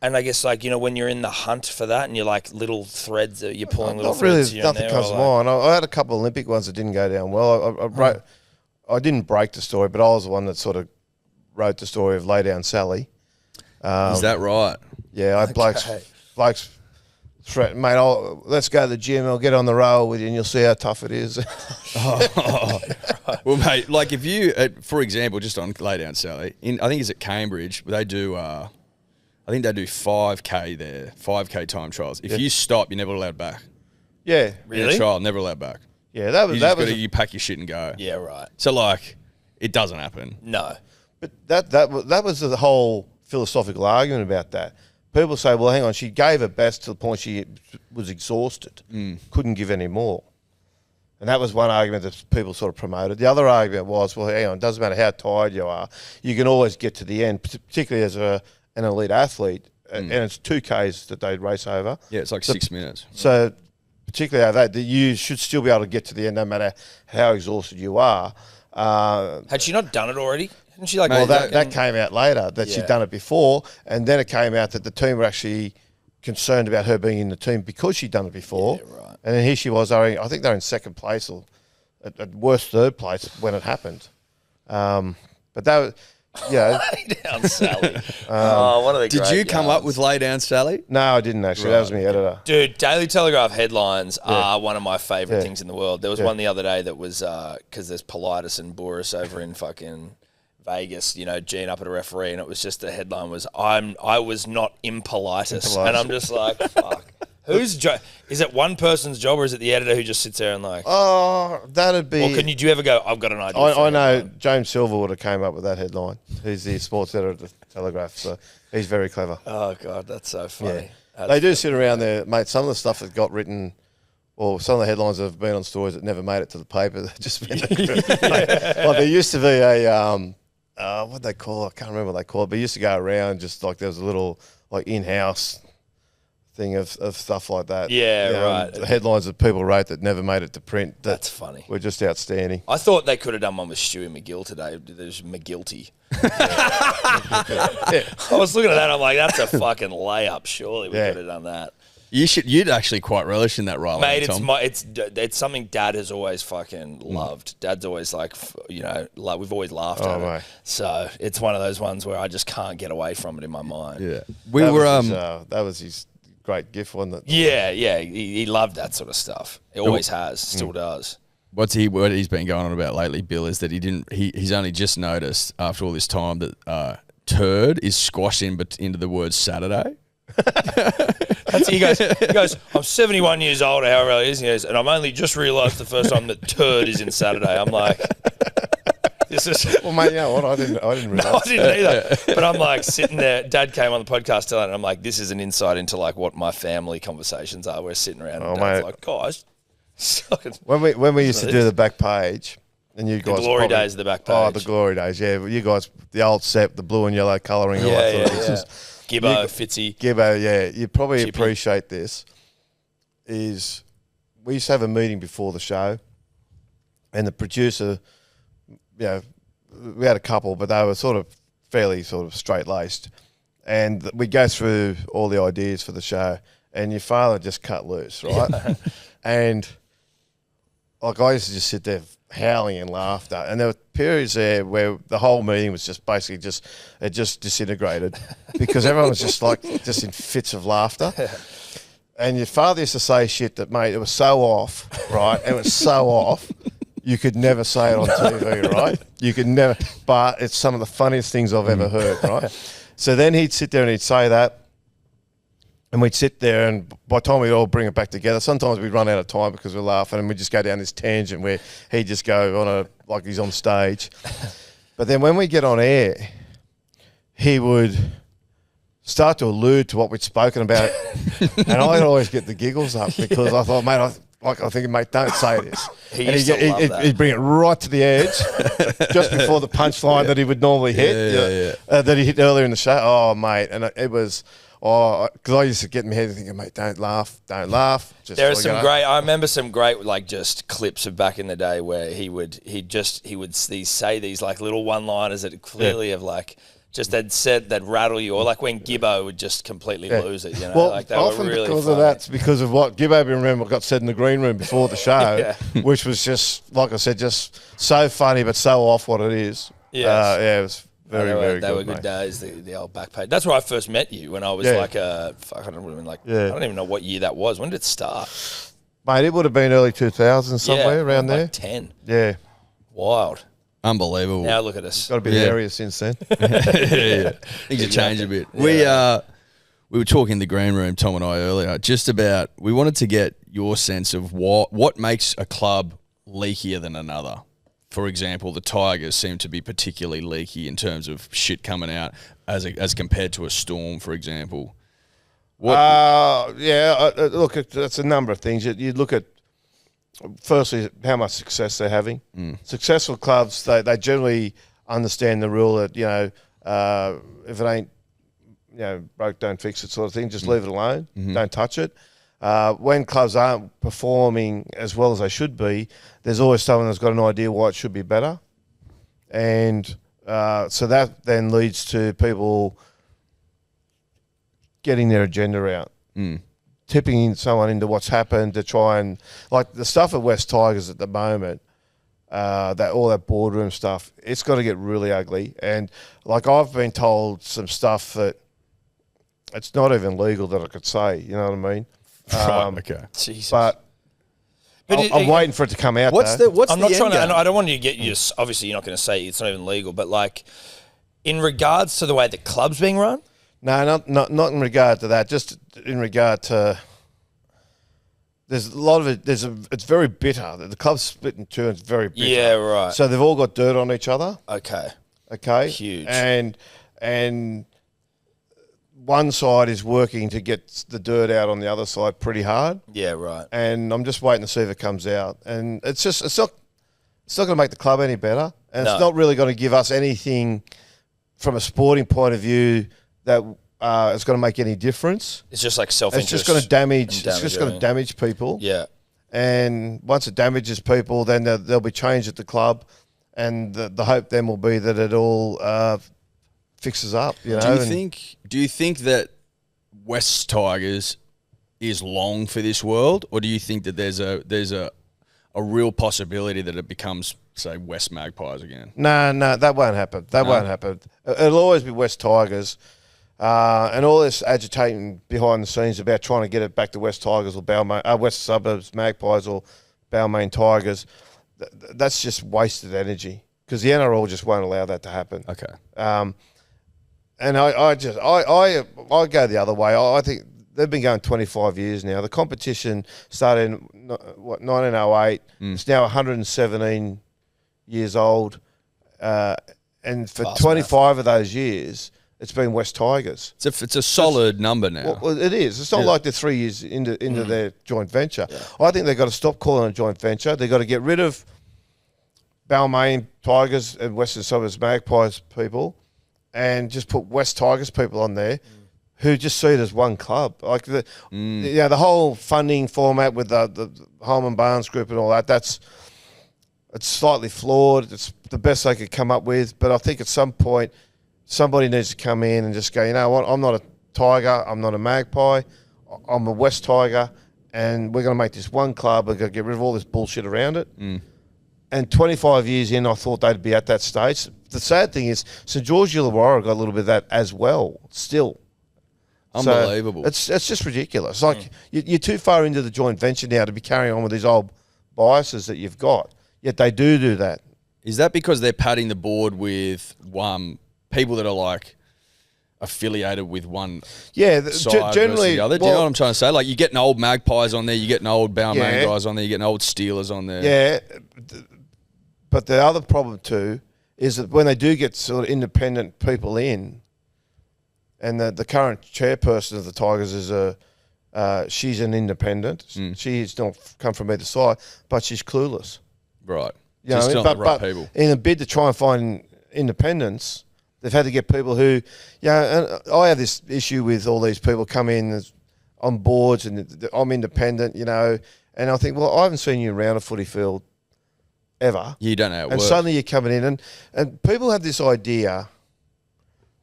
I guess when you're in the hunt for that and you're like little threads, you're pulling little not really, threads. Nothing comes to mind. I had a couple of Olympic ones that didn't go down well. I didn't break the story, but I was the one that sort of wrote the story of Lay Down Sally. Is that right? Yeah, I had blokes threaten, mate, let's go to the gym, I'll get on the rail with you and you'll see how tough it is. Well, mate, like if you, for example, just on Lay Down Sally, I think it's at Cambridge, they do, I think they do 5K there, 5K time trials. If you stop, you're never allowed back. Yeah. Really? Trial, never allowed back. Yeah, that was... You pack your shit and go. Yeah, right. So, it doesn't happen. No. But that was the whole philosophical argument about that. People say, well, hang on, she gave her best to the point she was exhausted, couldn't give any more. And that was one argument that people sort of promoted. The other argument was, well, hang on, it doesn't matter how tired you are, you can always get to the end, particularly as an elite athlete, and it's 2Ks that they race over. Yeah, it's like 6 minutes. So particularly that you should still be able to get to the end no matter how exhausted you are. Had she not done it already? Hadn't she that came out later, that she'd done it before, and then it came out that the team were actually concerned about her being in the team because she'd done it before. Yeah, right. And then here she was, I think they're in second place or at worst third place when it happened. But that was... Yeah, Lay Down Sally. One of the Did you come up with Lay Down Sally? No, I didn't actually. Right. That was my editor. Dude, Daily Telegraph headlines are one of my favourite things in the world. There was one the other day that was because there's Politis and Boris over in fucking Vegas, Gene up at a referee, and it was just the headline was I was not impolitis. And I'm just like, fuck. Whose job? Is it one person's job or is it the editor who just sits there and Oh, that'd be... Or do you ever go, I've got an idea? I know James Silver would have came up with that headline. He's the sports editor at the Telegraph, so he's very clever. Oh, God, that's so funny. Yeah. They do sit around there, mate. Some of the stuff that got written, or some of the headlines that have been on stories that never made it to the paper, they've just been... there used to be a... what they call it? I can't remember what they call it, but it used to go around just like there was a little in-house... thing of stuff like that. Yeah, right. The headlines that people wrote that never made it to print. That's funny. Were just outstanding. I thought they could have done one with Stewie McGill today. There's McGilty. I was looking at that. I'm like, that's a fucking layup. Surely we could have done that. You'd actually quite relish in that role, mate. Tom. It's something Dad has always fucking loved. Dad's always like, we've always laughed at it. So it's one of those ones where I just can't get away from it in my mind. Yeah, that was his great gift, wasn't it? Yeah. He loved that sort of stuff. He always has, still does. What he's been going on about lately, Bill, is that he's only just noticed after all this time that turd is squashed into the word Saturday. He goes, I'm 71 years old, however old he is, and I've only just realised the first time that turd is in Saturday. I'm like, this is... Well, mate, you know what? I didn't realise. No, I didn't either. But I'm like sitting there, Dad came on the podcast telling, and I'm like, this is an insight into like what my family conversations are. We're sitting around and Dad's like, guys... When we used to do the back page, and you guys... The glory days of the back page. Oh, the glory days, yeah. You guys, the old Sepp, the blue and yellow colouring. All that sort of Gibbo, Fitzy. Gibbo, yeah. You probably Chippy. appreciate this. Is we used to have a meeting before the show, and the producer, we had a couple, but they were fairly straight-laced. And we'd go through all the ideas for the show, and your father just cut loose, right? And like I used to just sit there howling in laughter, and there were periods there where the whole meeting was just basically it just disintegrated because everyone was just in fits of laughter. And your father used to say shit that, mate, it was so off, right? It was so off, you could never say it on TV, right? You could never, but it's some of the funniest things I've ever heard, right? So then he'd sit there and he'd say that, and we'd sit there, and by the time we'd all bring it back together, sometimes we'd run out of time because we're laughing, and we'd just go down this tangent where he'd just go like he's on stage. But then when we get on air, he would start to allude to what we'd spoken about, and I'd always get the giggles up because I thought, mate, I think, mate, don't say this. He'd bring it right to the edge, just before the punchline that he would normally hit, that he hit earlier in the show. Oh, mate, and it was... because I used to get in my head and thinking, mate, don't laugh. There are some great. I remember some great just clips of back in the day where he would say these like little one-liners that clearly have that rattle you, or like when Gibbo would just completely lose it. Well, like they often were really because funny. of that's because of what Gibbo got said in the green room before the show, which was just like I said, just so funny but so off what it is. It was. Very good. They were good days, the old back page. That's where I first met you, when I was I don't even know what year that was. When did it start? Mate, it would have been early 2000s somewhere around there. Like 10. Yeah. Wild. Unbelievable. Now look at us. Got a bit area since then. Things have changed a bit. Yeah. We were talking in the green room, Tom and I, earlier, just about, we wanted to get your sense of what makes a club leakier than another. For example, the Tigers seem to be particularly leaky in terms of shit coming out as compared to a Storm, for example. Look, it's a number of things. You look at, firstly, how much success they're having. Successful clubs, they generally understand the rule that, if it ain't, broke, don't fix it sort of thing. Just leave it alone. Don't touch it. When clubs aren't performing as well as they should be, there's always someone that's got an idea why it should be better. And so that then leads to people getting their agenda out, tipping someone into what's happened to try and, like the stuff at West Tigers at the moment, all that boardroom stuff, it's got to get really ugly. And like I've been told some stuff that it's not even legal that I could say, you know what I mean? Okay. Jesus. But I'm waiting for it to come out. I'm not trying to. I don't want you to get you. Obviously, you're not going to say it's not even legal. But like, in regards to the way the club's being run. No, not in regard to that. Just in regard to. There's a lot of it. It's very bitter. The club's split in two, and it's very bitter. Yeah, right. So they've all got dirt on each other. Okay. Huge. And one side is working to get the dirt out on the other side pretty hard. Yeah, right. And I'm just waiting to see if it comes out. And it's not going to make the club any better. And it's not really going to give us anything from a sporting point of view that it's going to make any difference. It's just like self-interest. It's just going to damage. It's just going to damage people. Yeah. And once it damages people, then there'll be change at the club, and the hope then will be that it all fixes up. You know. Do you think that West Tigers is long for this world, or do you think that there's a real possibility that it becomes, say, West Magpies again? No, that won't happen. Won't happen. It'll always be West Tigers. And all this agitating behind the scenes about trying to get it back to West Tigers or West Suburbs Magpies or Balmain Tigers, that's just wasted energy because the NRL just won't allow that to happen. Okay. And I go the other way. I think they've been going 25 years now. The competition started in 1908. It's now 117 years old, and for 25 of those years, it's been West Tigers. It's a solid number now. Well, it is. It's not like they're 3 years into their joint venture. Yeah. I think they've got to stop calling it a joint venture. They've got to get rid of Balmain Tigers and Western Suburbs Magpies people and just put West Tigers people on there who just see it as one club. Like the whole funding format with the Holman Barnes Group and all that, it's slightly flawed. It's the best they could come up with. But I think at some point, somebody needs to come in and just go, you know what, I'm not a Tiger, I'm not a Magpie, I'm a West Tiger, and we're going to make this one club. We're going to get rid of all this bullshit around it. And 25 years in, I thought they'd be at that stage. The sad thing is, St George Illawarra got a little bit of that as well, still. Unbelievable. So it's just ridiculous. Like, you're too far into the joint venture now to be carrying on with these old biases that you've got. Yet they do that. Is that because they're padding the board with people that are like affiliated with one side generally, versus the other? Do you know what I'm trying to say? Like, you're getting old Magpies on there, you're getting old Balmain guys on there, you're getting old Steelers on there. Yeah, but the other problem too is that when they do get sort of independent people in, and the current chairperson of the Tigers is she's an independent. She's not come from either side, but she's clueless. Right. You know, not the right people. In a bid to try and find independence, they've had to get people who, and I have this issue with all these people come in on boards and I'm independent, and I think, well, I haven't seen you around a footy field ever. You don't know how it works. And suddenly you're coming in and people have this idea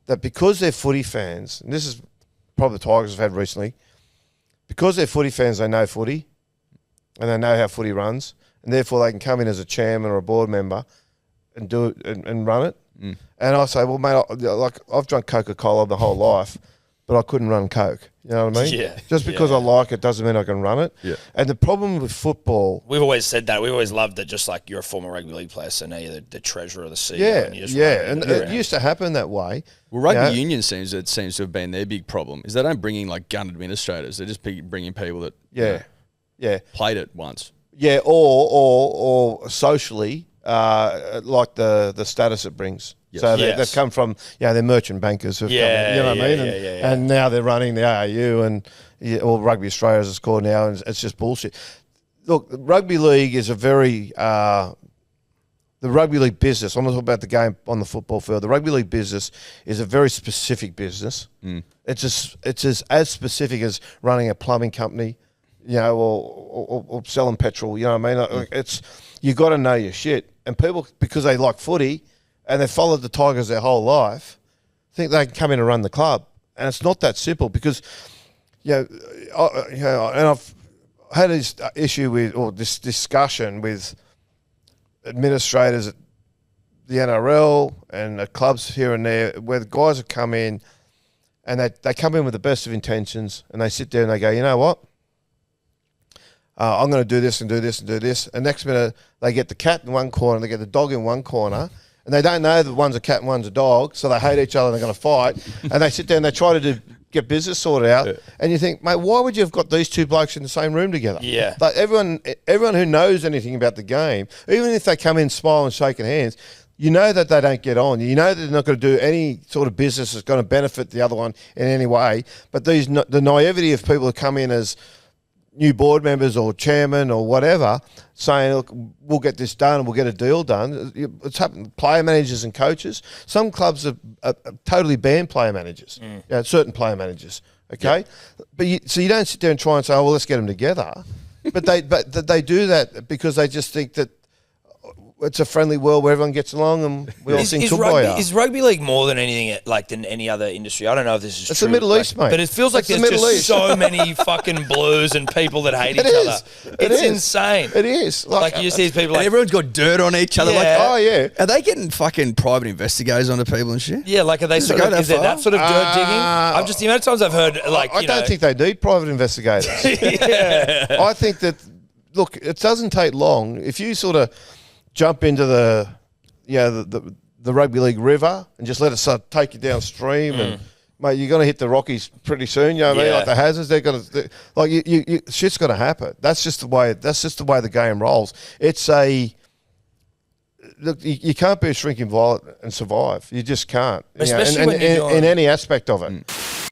that because they're footy fans, and this is probably the Tigers have had recently, because they're footy fans, they know footy and they know how footy runs, and therefore they can come in as a chairman or a board member and do it and run it. And I say, well, mate, I've drunk Coca-Cola my whole life, but I couldn't run Coke. You know what I mean? Yeah. Just because I like it doesn't mean I can run it. Yeah. And the problem with football... We've always said that. We've always loved that, just like you're a former rugby league player, so now you're the treasurer of the CEO. And it used to happen that way. Well, rugby union seems to have been their big problem, is they don't bring in like gun administrators. They just bring in people that played it once. Yeah, or socially, like the status it brings. Yes. So they've come from, they're merchant bankers who've come in, you know what I mean? And now they're running the ARU or Rugby Australia as it's called now, and it's just bullshit. Look, rugby league is a very, the rugby league business, I'm not talking about the game on the football field, the rugby league business is a very specific business. It's as specific as running a plumbing company, or selling petrol, you know what I mean? It's, you got to know your shit. And people, because they like footy and they've followed the Tigers their whole life, think they can come in and run the club. And it's not that simple because, and I've had this issue with, or this discussion with administrators at the NRL and the clubs here and there, where the guys have come in and they come in with the best of intentions and they sit there and they go, you know what? I'm going to do this and do this and do this. And next minute, they get the cat in one corner, they get the dog in one corner, and they don't know that one's a cat and one's a dog, so they hate each other and they're going to fight. And they sit there and they try to get business sorted out. Yeah. And you think, mate, why would you have got these two blokes in the same room together? Yeah. Like everyone who knows anything about the game, even if they come in smiling and shaking hands, you know that they don't get on. You know that they're not going to do any sort of business that's going to benefit the other one in any way. But the naivety of people who come in as new board members or chairman or whatever saying, look, we'll get this done and we'll get a deal done. It's happened. Player managers and coaches. Some clubs have totally banned player managers, certain player managers. Okay, but you don't sit there and try and say, oh well, let's get them together. But they do that because they just think that it's a friendly world where everyone gets along and we all sing Kumbaya. Is rugby league more than anything than any other industry? I don't know if this is true. It's the Middle East, mate. But it feels like there's just so many fucking blues and people that hate each other. It's insane. It is. Like you just see people like... everyone's got dirt on each other. Yeah. Like, oh, yeah. Are they getting fucking private investigators onto people and shit? Yeah, like are they sort of... Is there that sort of dirt digging? I'm just... The amount of times I've heard like, I don't think they need private investigators. I think that... Look, it doesn't take long. If you sort of jump into the rugby league river and just let it take you downstream, and mate, you're going to hit the Rockies pretty soon. You know what I mean? Like the Hazards, they're going to shit's going to happen. That's just the way. That's just the way the game rolls. It's look, you can't be a shrinking violet and survive. You just can't. Especially in any aspect of it.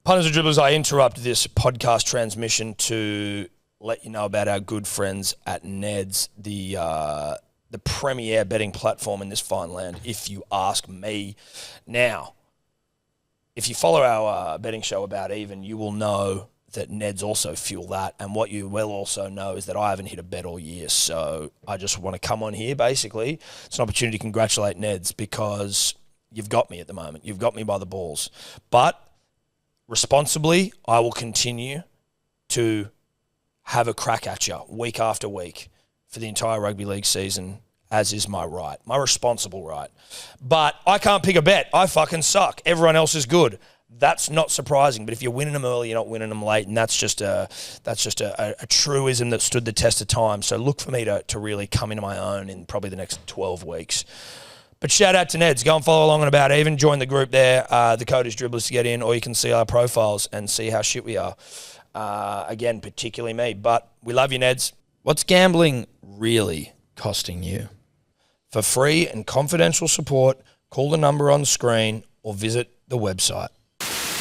Punters and dribblers, I interrupt this podcast transmission to let you know about our good friends at Ned's, the premier betting platform in this fine land, if you ask me. Now, if you follow our betting show About Even, you will know that Ned's also fuel that. And what you will also know is that I haven't hit a bet all year. So I just want to come on here, basically. It's an opportunity to congratulate Ned's because you've got me at the moment. You've got me by the balls. But responsibly, I will continue to have a crack at you week after week for the entire rugby league season, as is my right, my responsible right. But I can't pick a bet. I fucking suck. Everyone else is good. That's not surprising. But if you're winning them early, you're not winning them late, and that's just a truism that stood the test of time. So look for me to really come into my own in probably the next 12 weeks. But shout out to Ned's. Go and follow along on About Even. Join the group there. The code is dribblers to get in, or you can see our profiles and see how shit we are. Again, particularly me. But we love you, Ned's. What's gambling really costing you? For free and confidential support, call the number on the screen or visit the website.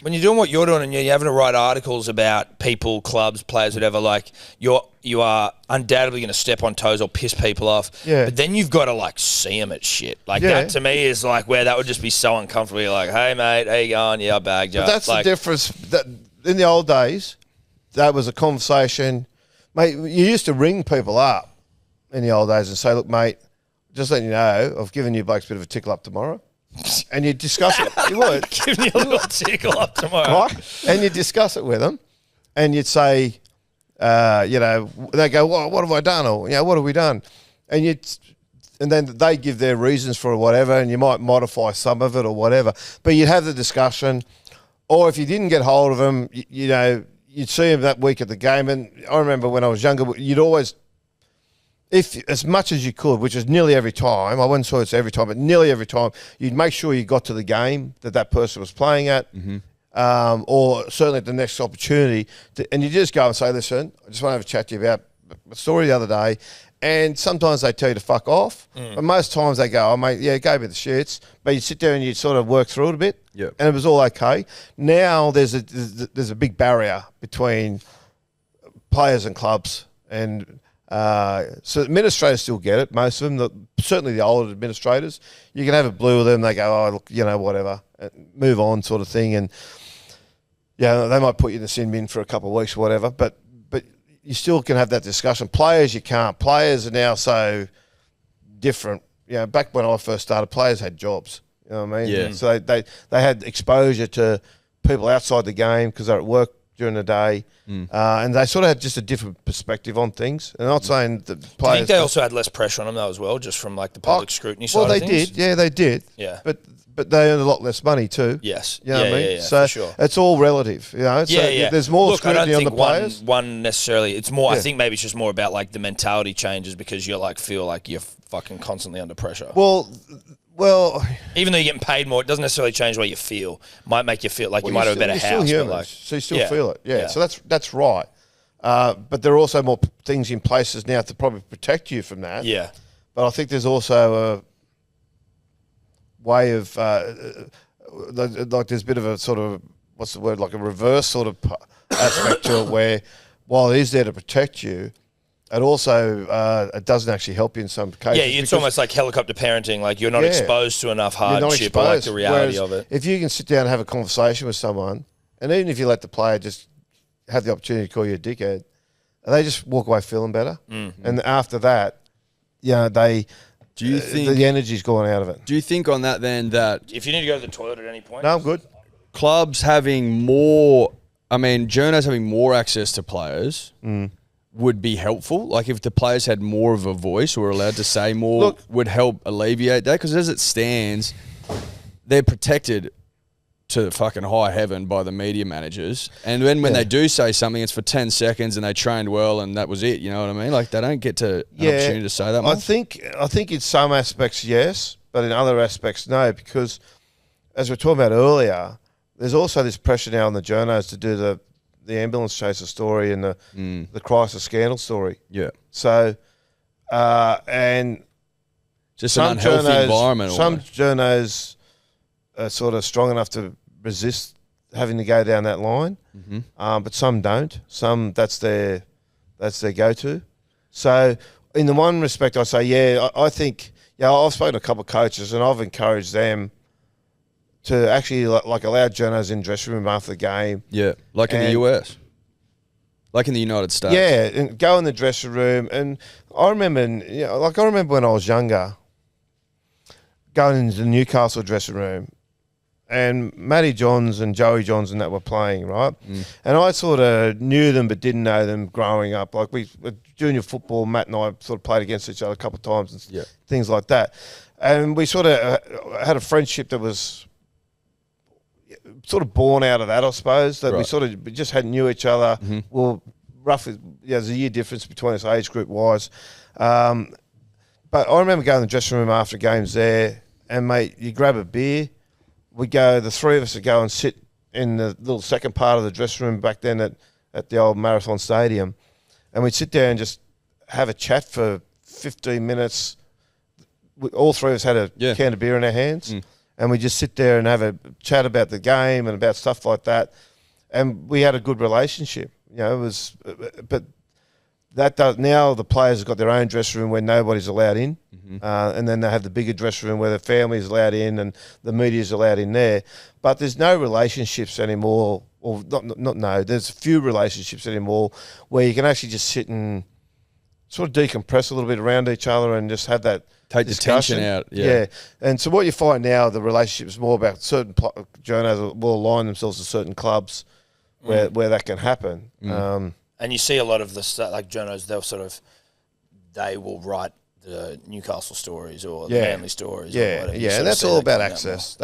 When you're doing what you're doing and you're having to write articles about people, clubs, players, whatever, like you are undoubtedly going to step on toes or piss people off. Yeah. But then you've got to like see them at shit. Like that to me is like where that would just be so uncomfortable. You're like, hey mate, how you going? Yeah, I bagged you. But that's like, the difference. That in the old days, that was a conversation. Mate, you used to ring people up in the old days and say, look, mate, just letting you know, I've given you blokes a bit of a tickle up tomorrow. And you discuss it. You would. Giving you a little tickle up tomorrow. Right? And you discuss it with them. And you'd say, they go, what have I done? Or, what have we done? And then they give their reasons for whatever, and you might modify some of it or whatever. But you'd have the discussion. Or if you didn't get hold of them, you'd see them that week at the game. And I remember when I was younger, you'd always, as much as you could, which is nearly every time, I wouldn't say it's every time, but nearly every time, you'd make sure you got to the game that person was playing at, or certainly at the next opportunity. And you just go and say, listen, I just want to have a chat to you about a story the other day. And sometimes they tell you to fuck off. But most times they go, oh, mate, yeah, go me the shits. But you sit there and you sort of work through it a bit. Yep. And it was all okay. Now there's a big barrier between players and clubs. And so administrators still get it, most of them, certainly the older administrators. You can have a blue with them, they go, oh, look, whatever, move on sort of thing. And, they might put you in the sin bin for a couple of weeks or whatever, but you still can have that discussion. Players, you can't. Players are now so different. Back when I first started, players had jobs. You know what I mean? Yeah. So they had exposure to people outside the game because they're at work during the day. And they sort of had just a different perspective on things. And I'm not saying that players... I think they also had less pressure on them though as well, just from like the public scrutiny side of things. Well, they did. Yeah, they did. Yeah. But they earned a lot less money too. Yes. You know what I mean? Yeah, so for sure. it's all relative. There's more scrutiny on the players. One necessarily. It's more. I think maybe it's just more about like the mentality changes because you feel like you're fucking constantly under pressure. Well, even though you're getting paid more, it doesn't necessarily change the way you feel. It might make you feel like you might have a better house. So you still feel it. Yeah. So that's right. But there are also more things in places now to probably protect you from that. Yeah. But I think there's also a way of like there's a bit of a sort of, what's the word, like a reverse sort of aspect to it where while it is there to protect you, it also it doesn't actually help you in some cases. Yeah, it's almost like helicopter parenting. Like you're not exposed to enough hardship or like the reality of it. If you can sit down and have a conversation with someone, and even if you let the player just have the opportunity to call you a dickhead, they just walk away feeling better. Mm-hmm. And after that, they... Do you think the energy's gone out of it? Do you think on that then that... If you need to go to the toilet at any point... No, I'm good. Clubs having more... I mean, Journo's having more access to players... would be helpful? Like if the players had more of a voice or were allowed to say more, would help alleviate that? Because as it stands, they're protected to fucking high heaven by the media managers. And then when they do say something, it's for 10 seconds and they trained well and that was it. You know what I mean? Like they don't get to an opportunity to say that much. I think in some aspects, yes, but in other aspects, no, because as we were talking about earlier, there's also this pressure now on the journos to do the ambulance chaser story and the crisis scandal story. Yeah. So, and just an unhealthy environment. Some journos are sort of strong enough to resist having to go down that line, but some don't. Some that's their go-to. So, in the one respect, I say, I think, I've spoken to a couple of coaches and I've encouraged them to actually like allow journos in the dressing room after the game. Yeah, like in the US. Like in the United States. Yeah, and go in the dressing room. And I remember, I remember when I was younger, going into the Newcastle dressing room, and Matty Johns and Joey Johns and that were playing, right? And I sort of knew them but didn't know them growing up. Like junior football, Matt and I sort of played against each other a couple of times and things like that. And we sort of had a friendship that was sort of born out of that, I suppose, that we just hadn't knew each other. Well, roughly, there's a year difference between us age group wise. But I remember going to the dressing room after games there, and mate, you grab a beer. The three of us would go and sit in the little second part of the dressing room back then at the old Marathon Stadium, and we'd sit there and just have a chat for 15 minutes. All three of us had a can of beer in our hands. And we just sit there and have a chat about the game and about stuff like that. And we had a good relationship. It was, but that does, now the players have got their own dressing room where nobody's allowed in. And then they have the bigger dressing room where the family's allowed in and the media's allowed in there. But there's no relationships anymore, or there's few relationships anymore where you can actually just sit and sort of decompress a little bit around each other and just have that take discussion. The tension out. Yeah. And so what you find now, the relationship is more about certain journos will align themselves to certain clubs where that can happen. And you see a lot of the stuff, like journos, they will write the Newcastle stories or the Manly stories. Yeah, or whatever. And that's all about access.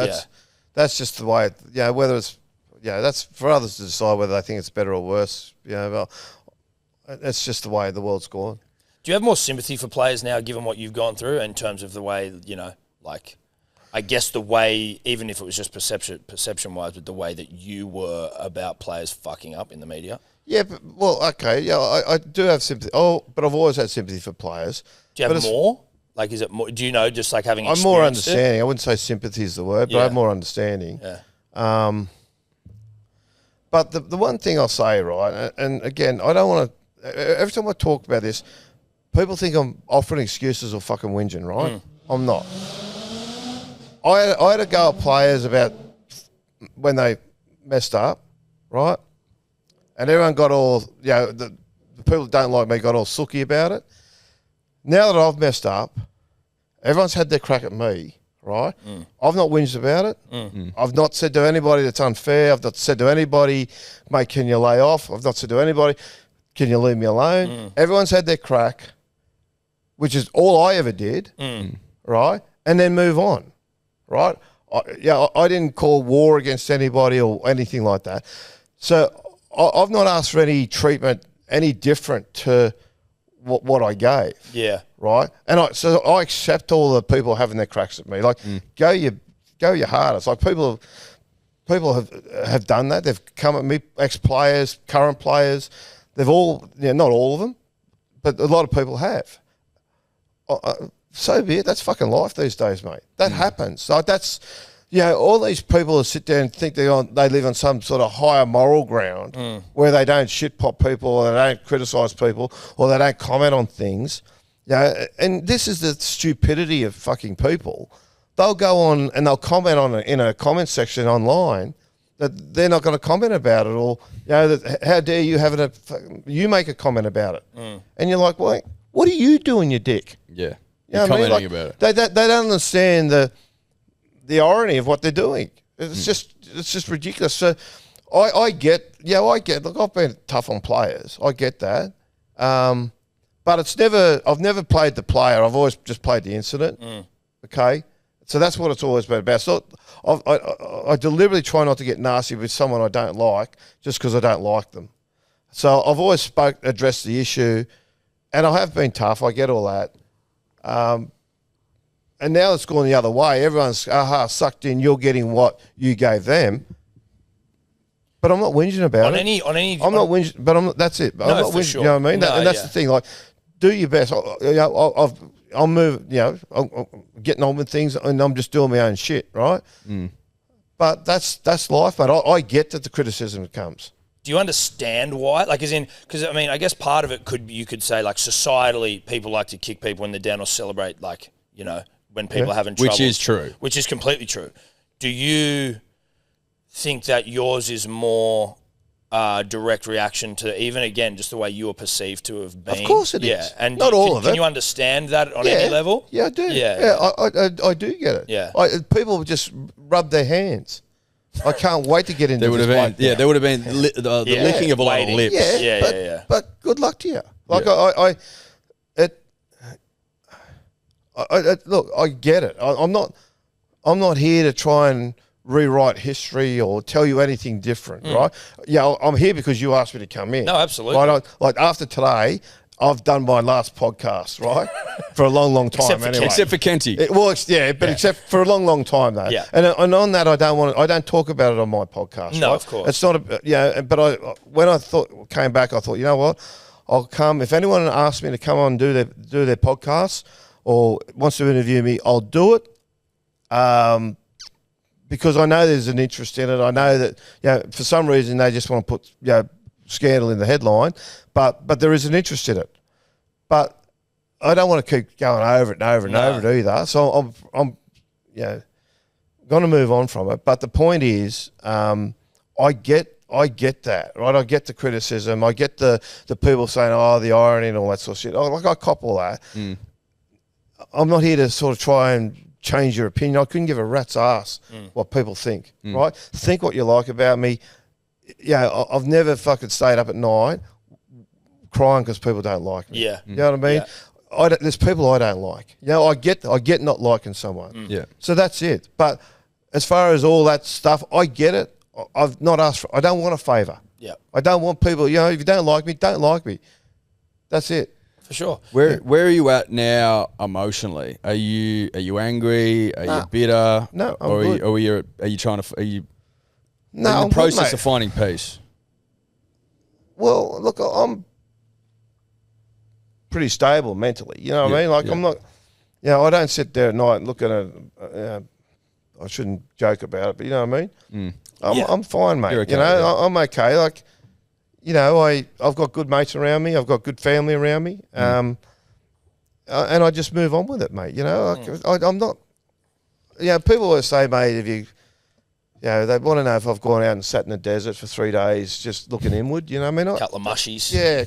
That's just the way, whether it's, that's for others to decide whether they think it's better or worse. Well, that's just the way the world's gone. Do you have more sympathy for players now, given what you've gone through, in terms of the way, I guess the way, even if it was just perception-wise, but the way that you were about players fucking up in the media? Yeah, I do have sympathy. But I've always had sympathy for players. Do you have more? Like, is it more? Do you know, just like having experienced I'm more understanding. I wouldn't say sympathy is the word, but I have more understanding. Yeah. But the one thing I'll say, right, and again, I don't want to. Every time I talk about this, people think I'm offering excuses or fucking whinging, right? I'm not. I had a go at players about when they messed up, right? And everyone got all, the people that don't like me got all sooky about it. Now that I've messed up, everyone's had their crack at me, right? I've not whinged about it. I've not said to anybody that's unfair. I've not said to anybody, mate, can you lay off? I've not said to anybody, can you leave me alone? Everyone's had their crack, which is all I ever did, right? And then move on, right? I didn't call war against anybody or anything like that. So I've not asked for any treatment any different to what I gave. Yeah. Right? And I accept all the people having their cracks at me. Like, go your hardest. Like, people have done that. They've come at me, ex-players, current players. They've all, not all of them, but a lot of people have. So be it. That's fucking life these days, mate. That happens. So that's all these people who sit there and think they live on some sort of higher moral ground where they don't shit pop people or they don't criticise people or they don't comment on things. And this is the stupidity of fucking people. They'll go on and they'll comment on it in a comment section online that they're not going to comment about it, or that how dare you you make a comment about it, and you're like, well, what are you doing, you dick? Yeah, you're commenting about it. They don't understand the irony of what they're doing. It's just ridiculous. So I get. Look, I've been tough on players. I get that, but I've never played the player. I've always just played the incident. Okay. So that's what it's always been about. So I deliberately try not to get nasty with someone I don't like just because I don't like them. So I've always addressed the issue, and I have been tough. I get all that. And now it's gone the other way. Everyone's sucked in. You're getting what you gave them. But I'm not whinging about it. I'm not whinging, but that's it. I'm not whinging. Sure. You know what I mean? And that's the thing. Like, do your best. I'll move, I'm getting on with things and I'm just doing my own shit, right? But that's life, mate. I get that the criticism comes. Do you understand why? Like, as in, because I mean, I guess part of it you could say, like, societally, people like to kick people when they're down or celebrate, like, when people are having trouble. Which is true. Which is completely true. Do you think that yours is more direct reaction to even, again, just the way you were perceived to have been? Of course it is. Yeah, and not all of it. Can you understand that on any level? Yeah, I do. Yeah, I do get it. Yeah. People just rub their hands. I can't wait to get into there would have been, there would have been the licking of a lot of lips. But good luck to you. Like look, I get it. I'm not here to try and rewrite history or tell you anything different, right? Yeah, I'm here because you asked me to come in. No, absolutely. Right? Like after today, I've done my last podcast, right? For a long, long time anyway. Except for Kenty. Except for a long, long time though. Yeah. And on that, I don't talk about it on my podcast. No, right? of course. It's not but when I came back, I thought, you know what? I'll come. If anyone asks me to come on and do their podcast or wants to interview me, I'll do it. Because I know there's an interest in it. I know that for some reason they just want to put scandal in the headline, but there is an interest in it. But I don't want to keep going over it and over and over it either. So I'm going to move on from it. But the point is, I get that, right? I get the criticism. I get the people saying, the irony and all that sort of shit. I cop all that. I'm not here to sort of try and change your opinion. I couldn't give a rat's ass what people think, right? Think what you like about me. I've never fucking stayed up at night crying because people don't like me. Yeah. You know what I mean? Yeah. There's people I don't like. I get not liking someone. Yeah. So that's it. But as far as all that stuff, I get it. I've not asked for. I don't want a favour. Yeah. I don't want people. If you don't like me, don't like me. That's it. For sure. Where are you at now emotionally? Are you angry? Are you bitter? No, I'm good. No, in I'm the process good, of finding peace? Well, look, I'm pretty stable mentally. You know what I mean? Like I'm not. I don't sit there at night and look at it. I shouldn't joke about it, but you know what I mean. I'm fine, mate. Okay, I'm okay. Like. I've got good mates around me. I've got good family around me. And I just move on with it, mate. I'm not, people always say, mate, if you, they want to know if I've gone out and sat in the desert for 3 days just looking inward, you know what I mean? A couple of mushies. Yeah.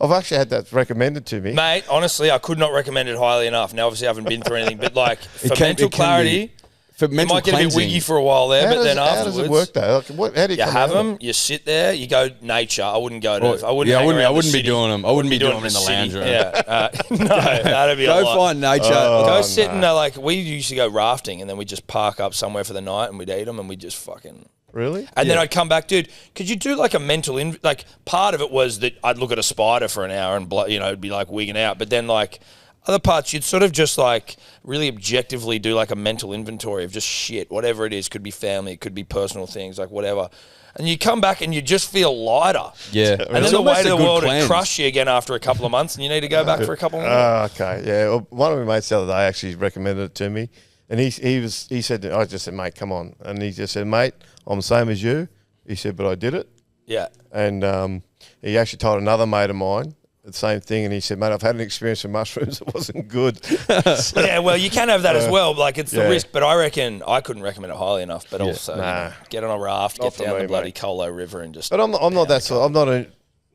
I've actually had that recommended to me. Mate, honestly, I could not recommend it highly enough. Now, obviously, I haven't been through anything, but like, for mental clarity... For mental cleansing. You might get a bit wiggy for a while there, but then afterwards... How does it work, though? How do you have them, you sit there, you go nature. I wouldn't go to... I wouldn't be doing them. I wouldn't be doing them in the lounge room. Yeah. No, that'd be a lot. Go find nature. Go sit and like... We used to go rafting and then we'd just park up somewhere for the night and we'd eat them and we'd just fucking... Really? And then I'd come back, dude, could you do like a mental... Like, part of it was that I'd look at a spider for an hour and, it'd be like wigging out. But then like... Other parts, you'd sort of just like really objectively do like a mental inventory of just shit, whatever it is. Could be family, it could be personal things, like whatever. And you come back and you just feel lighter. Yeah. And then the weight of the world would crush you again after a couple of months and you need to go back for a couple more. Okay, yeah. Well, one of my mates the other day actually recommended it to me. And he said, I just said, mate, come on. And he just said, mate, I'm the same as you. He said, but I did it. Yeah. And he actually told another mate of mine the same thing, and he said, mate, I've had an experience with mushrooms that wasn't good. Yeah, well, you can have that as well. Like, it's the risk, but I reckon I couldn't recommend it highly enough. But also, get on a raft, get down the bloody Colo River and just... But I'm not that sort. I'm not a...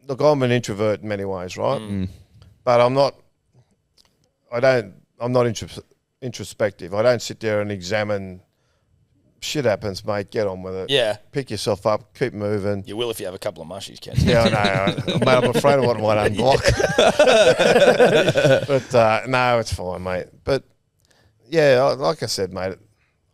Look, I'm an introvert in many ways, right? But I'm not introspective. I don't sit there and examine... Shit happens, mate. Get on with it. Yeah. Pick yourself up. Keep moving. You will if you have a couple of mushies, Ken. Yeah, I know. Mate, I'm afraid of what I might unblock. But no, it's fine, mate. But yeah, like I said, mate,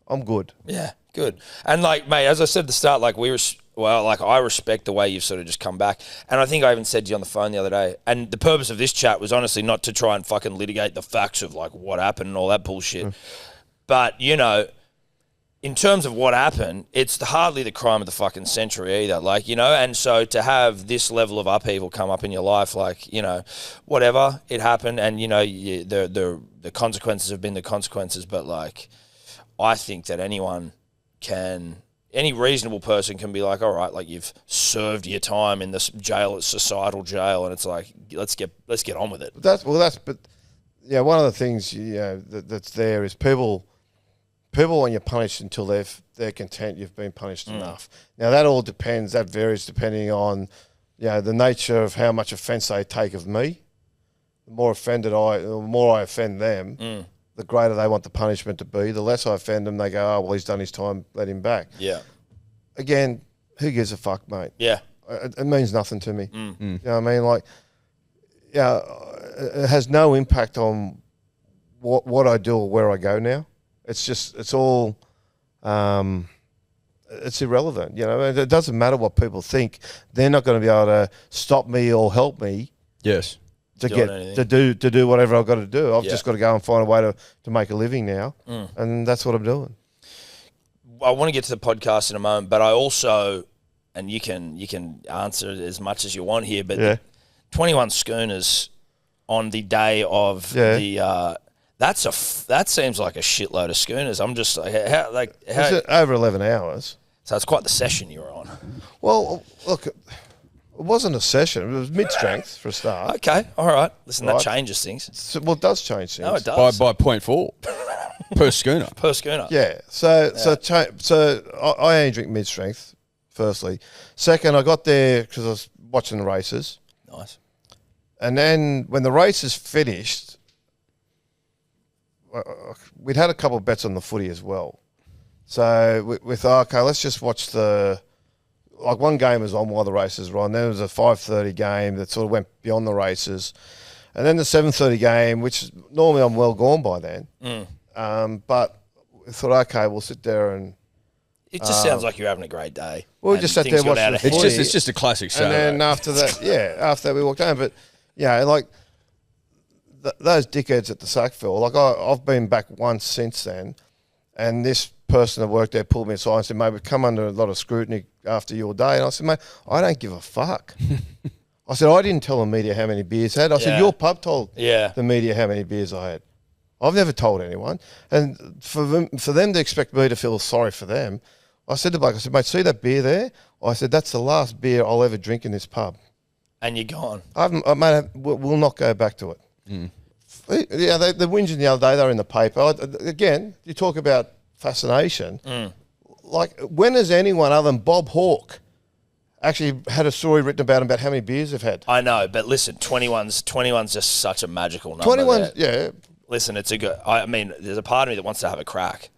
I'm good. Yeah, good. And like, mate, as I said at the start, like I respect the way you've sort of just come back. And I think I even said to you on the phone the other day, and the purpose of this chat was honestly not to try and fucking litigate the facts of like what happened and all that bullshit. But, you know, in terms of what happened, it's hardly the crime of the fucking century either. Like, you know, and so to have this level of upheaval come up in your life, like, you know, whatever, it happened, and, you know, the consequences have been the consequences, but, like, I think that any reasonable person can be like, all right, like, you've served your time in this jail, it's societal jail, and it's like, let's get on with it. But one of the things, you know, that's there is people want you punished until they're content you've been punished enough. Now that all depends. That varies depending on, you know, the nature of how much offence they take of me. The more I offend them, the greater they want the punishment to be. The less I offend them, they go, oh well, he's done his time, let him back. Yeah. Again, who gives a fuck, mate? Yeah. It means nothing to me. You know what I mean? Like, yeah, it has no impact on what I do or where I go now. It's all, it's irrelevant, you know. It doesn't matter what people think. They're not going to be able to stop me or help me. Yes. To do whatever I've got to do. I've just got to go and find a way to make a living now, and that's what I'm doing. I want to get to the podcast in a moment, but I also, and you can answer as much as you want here, but 21 Schooners on the day of the. That seems like a shitload of schooners. I'm just like, how? Was it over 11 hours? So it's quite the session you were on. Well, look, it wasn't a session. It was mid-strength for a start. Okay, all right. Listen, that changes things. Well, it does change things. No, it does. By 0.4 per schooner. Per schooner. Yeah. So I only drink mid-strength, firstly. Second, I got there because I was watching the races. Nice. And then when the races finished, we'd had a couple of bets on the footy as well. So we thought, okay, let's just watch one game was on while the races were on. Then there was a 5:30 game that sort of went beyond the races. And then the 7:30 game, which normally I'm well gone by then. But we thought, okay, we'll sit there and... It just sounds like you're having a great day. Well, we just sat there watching the footy. It's just a classic show. And then after that, we walked home. But, yeah, like... Those dickheads at the Sackville, like I've been back once since then, and this person that worked there pulled me aside and said, mate, we've come under a lot of scrutiny after your day. And I said, mate, I don't give a fuck. I said, I didn't tell the media how many beers I had. I said, your pub told the media how many beers I had. I've never told anyone. And for them to expect me to feel sorry for them, I said to Blake, I said, mate, see that beer there? I said, that's the last beer I'll ever drink in this pub. And you're gone. We'll not go back to it. Yeah, they're whinging the other day. They were in the paper. Again, you talk about fascination. Like, when has anyone other than Bob Hawke actually had a story written about him about how many beers they've had? I know, but listen, 21's just such a magical number. 21, yeah. Listen, it's a good... I mean, there's a part of me that wants to have a crack.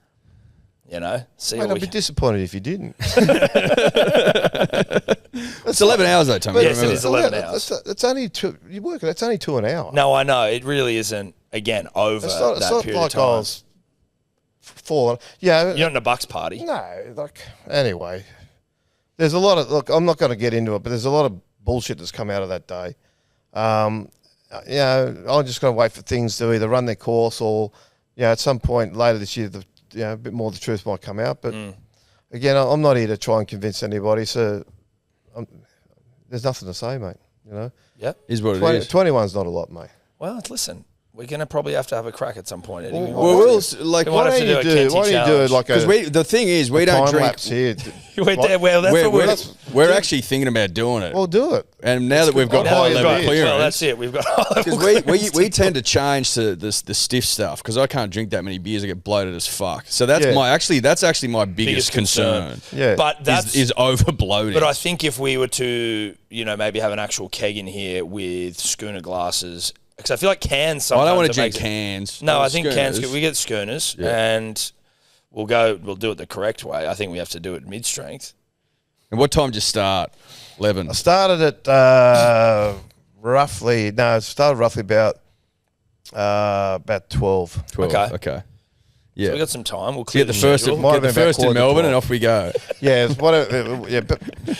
You know? I'd be disappointed if you didn't. It's 11 hours though, Tom. Yes, it is 11 hours. It's only two. You work it. It's only 2 an hour. No, I know. It really isn't. Again, over that period of time. I was falling. Yeah, you're not in a Bucks party. No, like anyway. There's a lot of look. I'm not going to get into it, but there's a lot of bullshit that's come out of that day. I'm just going to wait for things to either run their course or, at some point later this year, a bit more of the truth might come out. But again, I'm not here to try and convince anybody. So there's nothing to say, mate. You know. Yep. Is what it is. 21's not a lot, mate. Well, listen. we're going to probably have to have a crack at some point, Eddie. Why don't you do it like because the thing is, we don't drink. Lapse here. We're actually thinking about doing it. Well, do it. And now that we've got high level clearance, well, that's it. We've got high level because we tend to change to the stiff stuff because I can't drink that many beers. I get bloated as fuck. So that's actually my biggest concern. Yeah, but is over bloating. But I think if we were to, maybe have an actual keg in here with schooner glasses. Because I feel like cans sometimes... I don't want to drink cans. No, I think cans... We get schooners, and we'll do it the correct way. I think we have to do it mid-strength. And what time did you start? 11? I started at roughly about 12. 12, okay. Yeah. So we got some time. We'll Get the first in Melbourne and off we go. Yeah, but you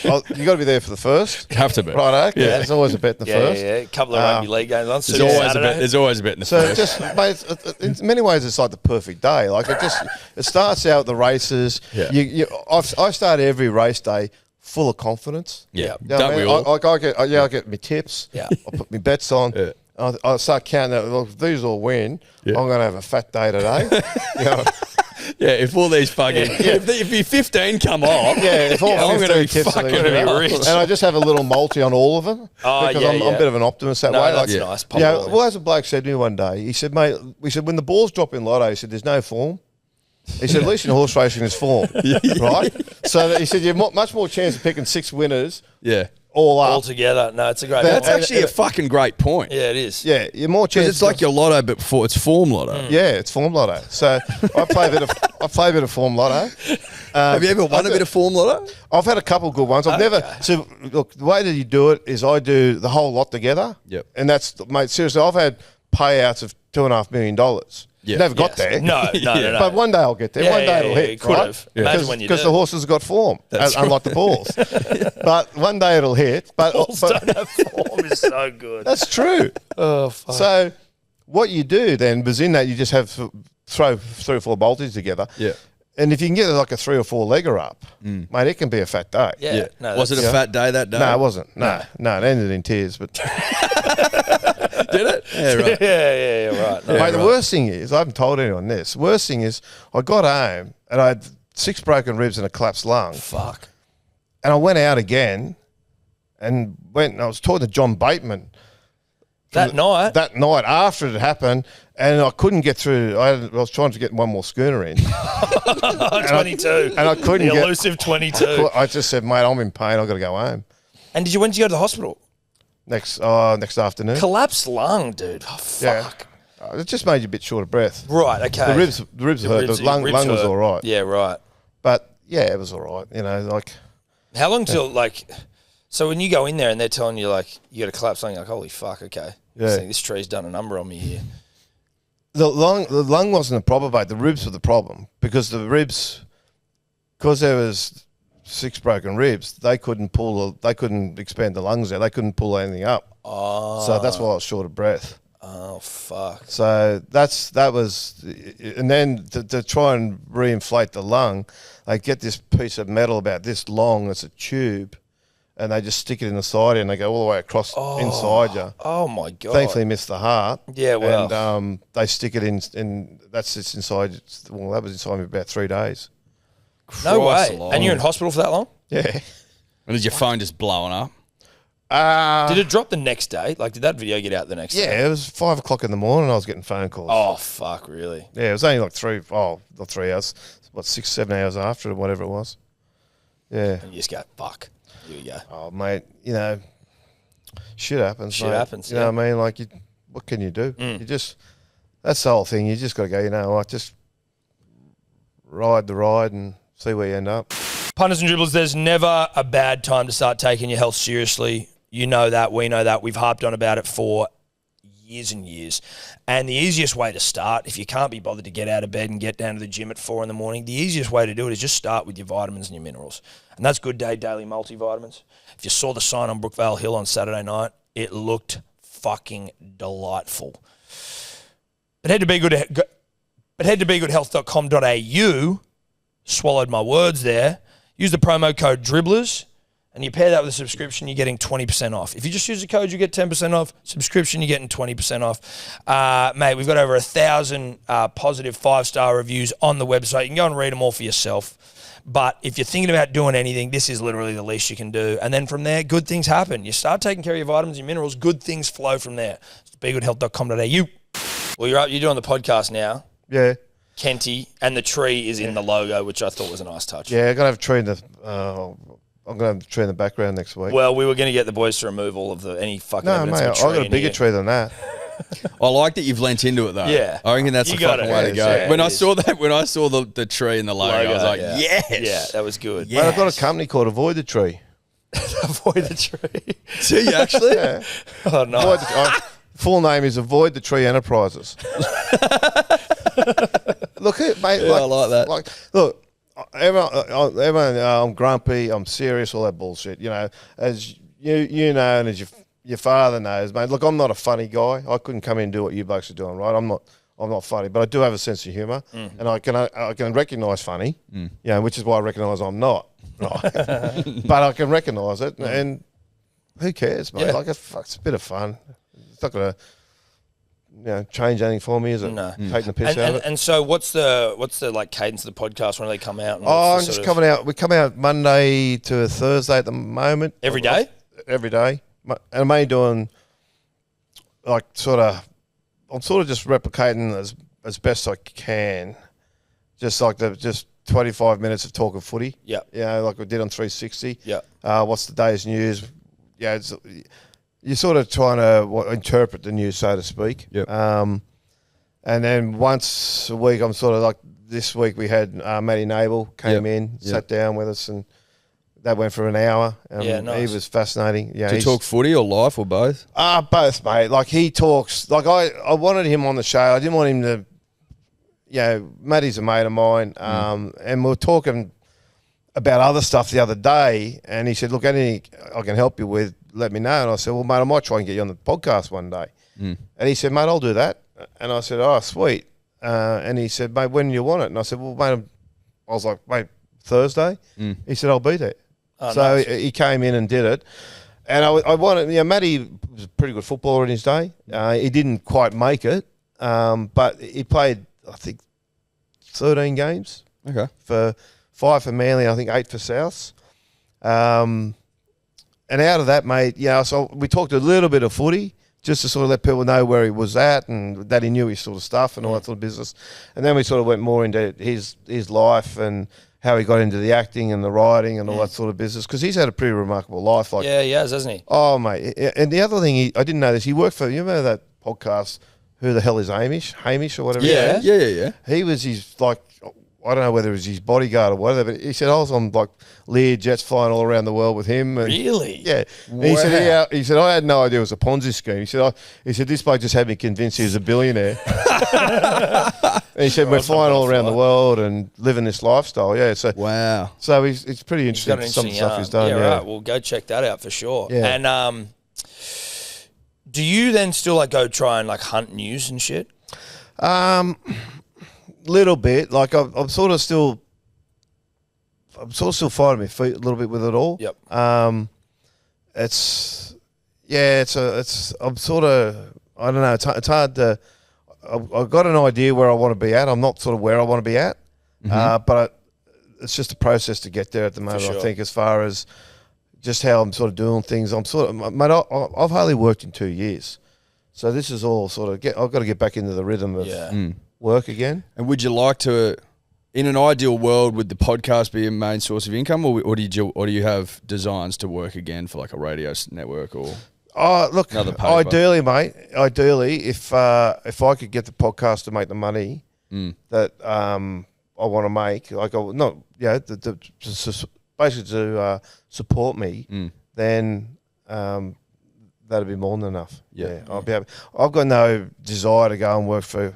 got to be there for the first. Have to be. Right, yeah. There's always a bet in the first. Yeah, a couple of rugby league games on. There's always a bet in the first. So mate, in many ways, it's like the perfect day. Like it starts out the races. Yeah. I start every race day full of confidence. Yeah. You know Don't we all? I get my tips. Yeah. I put my bets on. Yeah. I start counting out. Look, if these all win, I'm going to have a fat day today. Yeah, if all these fucking if your 15 come off, if all I'm going to be fucking rich. And I just have a little multi on all of them because I'm a bit of an optimist that way. That's nice. Well, as a bloke said to me one day, he said, "Mate, when the balls drop in lotto, he said, there's no form." He said, at least in horse racing, there's form, right? So he said, you have much more chance of picking 6 winners. Yeah. All together. No, it's a great point. That's actually a fucking great point. Yeah, it is. Yeah, you're more chance. It's like your lotto, but it's form lotto. Yeah, it's form lotto. So I play a bit of form lotto. Have you ever won a bit of form lotto? I've had a couple of good ones. I've never. So look, the way that you do it is I do the whole lot together. Yep. And that's, mate, seriously, I've had payouts of $2.5 million. Yeah. Never got there. No. But one day I'll get there. One day it'll hit. Could have. Imagine when you do. Because the horses got form, unlike the balls. But one day it'll hit. But balls don't have form is so good. That's true. Oh, fuck. So what you do then was in that you just have throw 3 or 4 bolties together. Yeah. And if you can get like a 3 or 4 legger up, mate, it can be a fat day. Yeah. No, was it a fat day that day? No, it wasn't. No, it ended in tears. But did it? Yeah, right. Yeah, right. No, mate, the worst thing is, I haven't told anyone this. The worst thing is, I got home and I had 6 broken ribs and a collapsed lung. Fuck. And I went out again and I was talking to John Bateman. That night after it had happened, and I couldn't get through. I was trying to get one more schooner in. 22. And I couldn't the elusive 22. I just said, mate, I'm in pain. I've got to go home. And when did you go to the hospital? Next afternoon. Collapsed lung, dude. Oh, fuck. Yeah. It just made you a bit short of breath. Right, okay. The ribs hurt. The lung was all right. Yeah, right. But, yeah, it was all right. Like... How long till, So when you go in there and they're telling you, you got to collapse lung, you're like, holy fuck, okay. Yeah. This tree's done a number on me here. The lung wasn't a problem, mate. The ribs were the problem. Because there was 6 broken ribs, they couldn't expand the lungs out. They couldn't pull anything up. Oh. So that's why I was short of breath. Oh, fuck. So that was, and then to try and reinflate the lung, they get this piece of metal about this long, it's a tube, and they just stick it in the side and they go all the way across inside you. Oh, my God. Thankfully missed the heart. Yeah, well. And they stick it in that's just inside, well, that was inside me about 3 days. No way. And you're in hospital for that long? Yeah. And is your phone just blowing up? Did it drop the next day? Did that video get out the next day? Yeah, it was 5 o'clock in the morning. I was getting phone calls. Oh, fuck, really? Yeah, it was only not 3 hours. 6, 7 hours after, whatever it was. Yeah. And you just go, fuck. Here we go. Oh, mate, shit happens. Shit happens. You know what I mean? What can you do? You just, that's the whole thing. You just got to go, you know what, just ride the ride and see where you end up. Punters and dribblers, there's never a bad time to start taking your health seriously. You know that. We know that. We've harped on about it for years and years. And the easiest way to start, if you can't be bothered to get out of bed and get down to the gym at 4 a.m, the easiest way to do it is just start with your vitamins and your minerals. And that's Good Day Daily Multivitamins. If you saw the sign on Brookvale Hill on Saturday night, it looked fucking delightful. But head to begoodhealth.com.au, swallowed my words there, use the promo code DRIBBLERS, and you pair that with a subscription, you're getting 20% off. If you just use the code, you get 10% off. Subscription, you're getting 20% off. Mate, we've got over 1,000 positive 5-star reviews on the website. You can go and read them all for yourself. But if you're thinking about doing anything, this is literally the least you can do. And then from there, good things happen. You start taking care of your vitamins, your minerals, good things flow from there. It's begoodhealth.com.au. Well, you're doing the podcast now. Yeah. Kenty, and the tree is in the logo, which I thought was a nice touch. Yeah, I'm gonna have a tree in the. I'm gonna have a tree in the background next week. Well, we were going to get the boys to remove all of any fucking no, evidence mate, of a tree. I've got a bigger tree than that. I like that you've lent into it though. Yeah. I reckon that's the fucking way to go. Yeah, when I saw the tree in the logo, I was like, yes. Yeah, that was good. Yes. Mate, I've got a company called Avoid the Tree. Avoid the tree. Do you actually? Yeah. Oh, no. Full name is Avoid the Tree Enterprises. Look, mate. Yeah, I like that. Look, everyone, I'm grumpy, I'm serious, all that bullshit. You know, as you know, and as your father knows, mate. Look, I'm not a funny guy. I couldn't come in and do what you blokes are doing, right? I'm not funny, but I do have a sense of humour, and I can recognise funny, you know, which is why I recognise I'm not, right? But I can recognise it, and who cares, mate? Yeah. Like it's a bit of fun. It's not going to, change anything for me, is it? No. Taking the piss out of it. And so what's the like cadence of the podcast? When do they come out? I'm just coming out. We come out Monday to Thursday at the moment. Every day? Every day. And I'm only doing I'm sort of just replicating as best I can. Just like just 25 minutes of talking footy. Yeah. You know, like we did on 360. Yeah. What's the day's news? Yeah, you're sort of trying to interpret the news, so to speak. Yep. And then once a week, I'm sort of like, this week we had Matty Nable came in, sat down with us, and that went for an hour. Nice. He was fascinating. Yeah, Do you talk footy or life or both? Both, mate. Like he talks, like I wanted him on the show. I didn't want him to, Matty's a mate of mine, and we were talking about other stuff the other day, and he said, look, anything I can help you with, let me know. And I said, well, mate, I might try and get you on the podcast one day. And he said, mate, I'll do that. And I said, oh, sweet. And he said, mate, when do you want it? And I said, well, mate, I was like, mate, Thursday? He said, I'll be there. Oh, so nice. he came in and did it. And I wanted, Matty was a pretty good footballer in his day. He didn't quite make it, but he played, I think, 13 games. Okay. For 5 for Manly, I think 8 for Souths. And out of that, mate, so we talked a little bit of footy just to sort of let people know where he was at and that he knew his sort of stuff and all that sort of business. And then we sort of went more into his life and how he got into the acting and the writing and all that sort of business, because he's had a pretty remarkable life. Like, yeah, he has, hasn't he? Oh, mate. And the other thing, I didn't know this, he worked for, you remember that podcast, Who the Hell is Hamish or whatever? Yeah. He was I don't know whether it was his bodyguard or whatever, but he said I was on like Lear jets flying all around the world with him. And, really? Yeah. Wow. And he said I had no idea it was a Ponzi scheme. He said this bloke just had me convinced he was a billionaire. And he said we're flying all around the world and living this lifestyle. Yeah. So wow. So it's pretty interesting some of the stuff he's done. Yeah, right. Well, go check that out for sure. Yeah. And do you then still like go try and like hunt news and shit? Little bit. Like I'm sort of still finding my feet a little bit with it all. Yep. I'm sort of, I don't know. It's hard to. I've got an idea where I want to be at. I'm not sort of where I want to be at, but it's just a process to get there at the moment. sure. I think as far as just how I'm sort of doing things, I'm sort of, mate, I've hardly worked in 2 years, so this is all sort of I've got to get back into the rhythm of work again. And would you like to, in an ideal world, would the podcast be a main source of income, or do you have designs to work again for like a radio network or? Oh, look, another paper? ideally, mate. Ideally, if I could get the podcast to make the money that I want to make, like basically to support me, then that'd be more than enough. Yeah, I'll be happy. I've got no desire to go and work for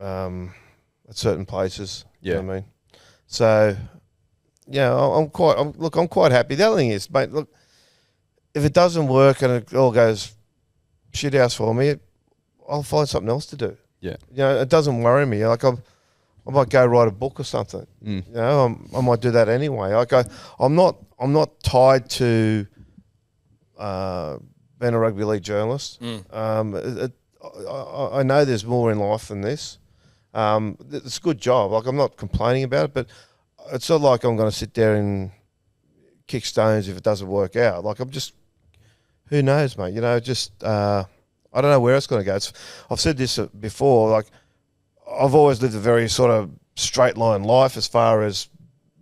at certain places. You know what I mean? So, yeah, I'm quite happy. The other thing is, mate, look, if it doesn't work and it all goes shit house for me, I'll find something else to do. Yeah. You know, it doesn't worry me. Like I'm I might go write a book or something. You know, I might do that anyway. I'm not tied to being a rugby league journalist. I know there's more in life than this. It's a good job. Like, I'm not complaining about it, but it's not like I'm going to sit there and kick stones if it doesn't work out. Like, who knows, mate? You know, I don't know where it's going to go. I've said this before. Like, I've always lived a very sort of straight line life as far as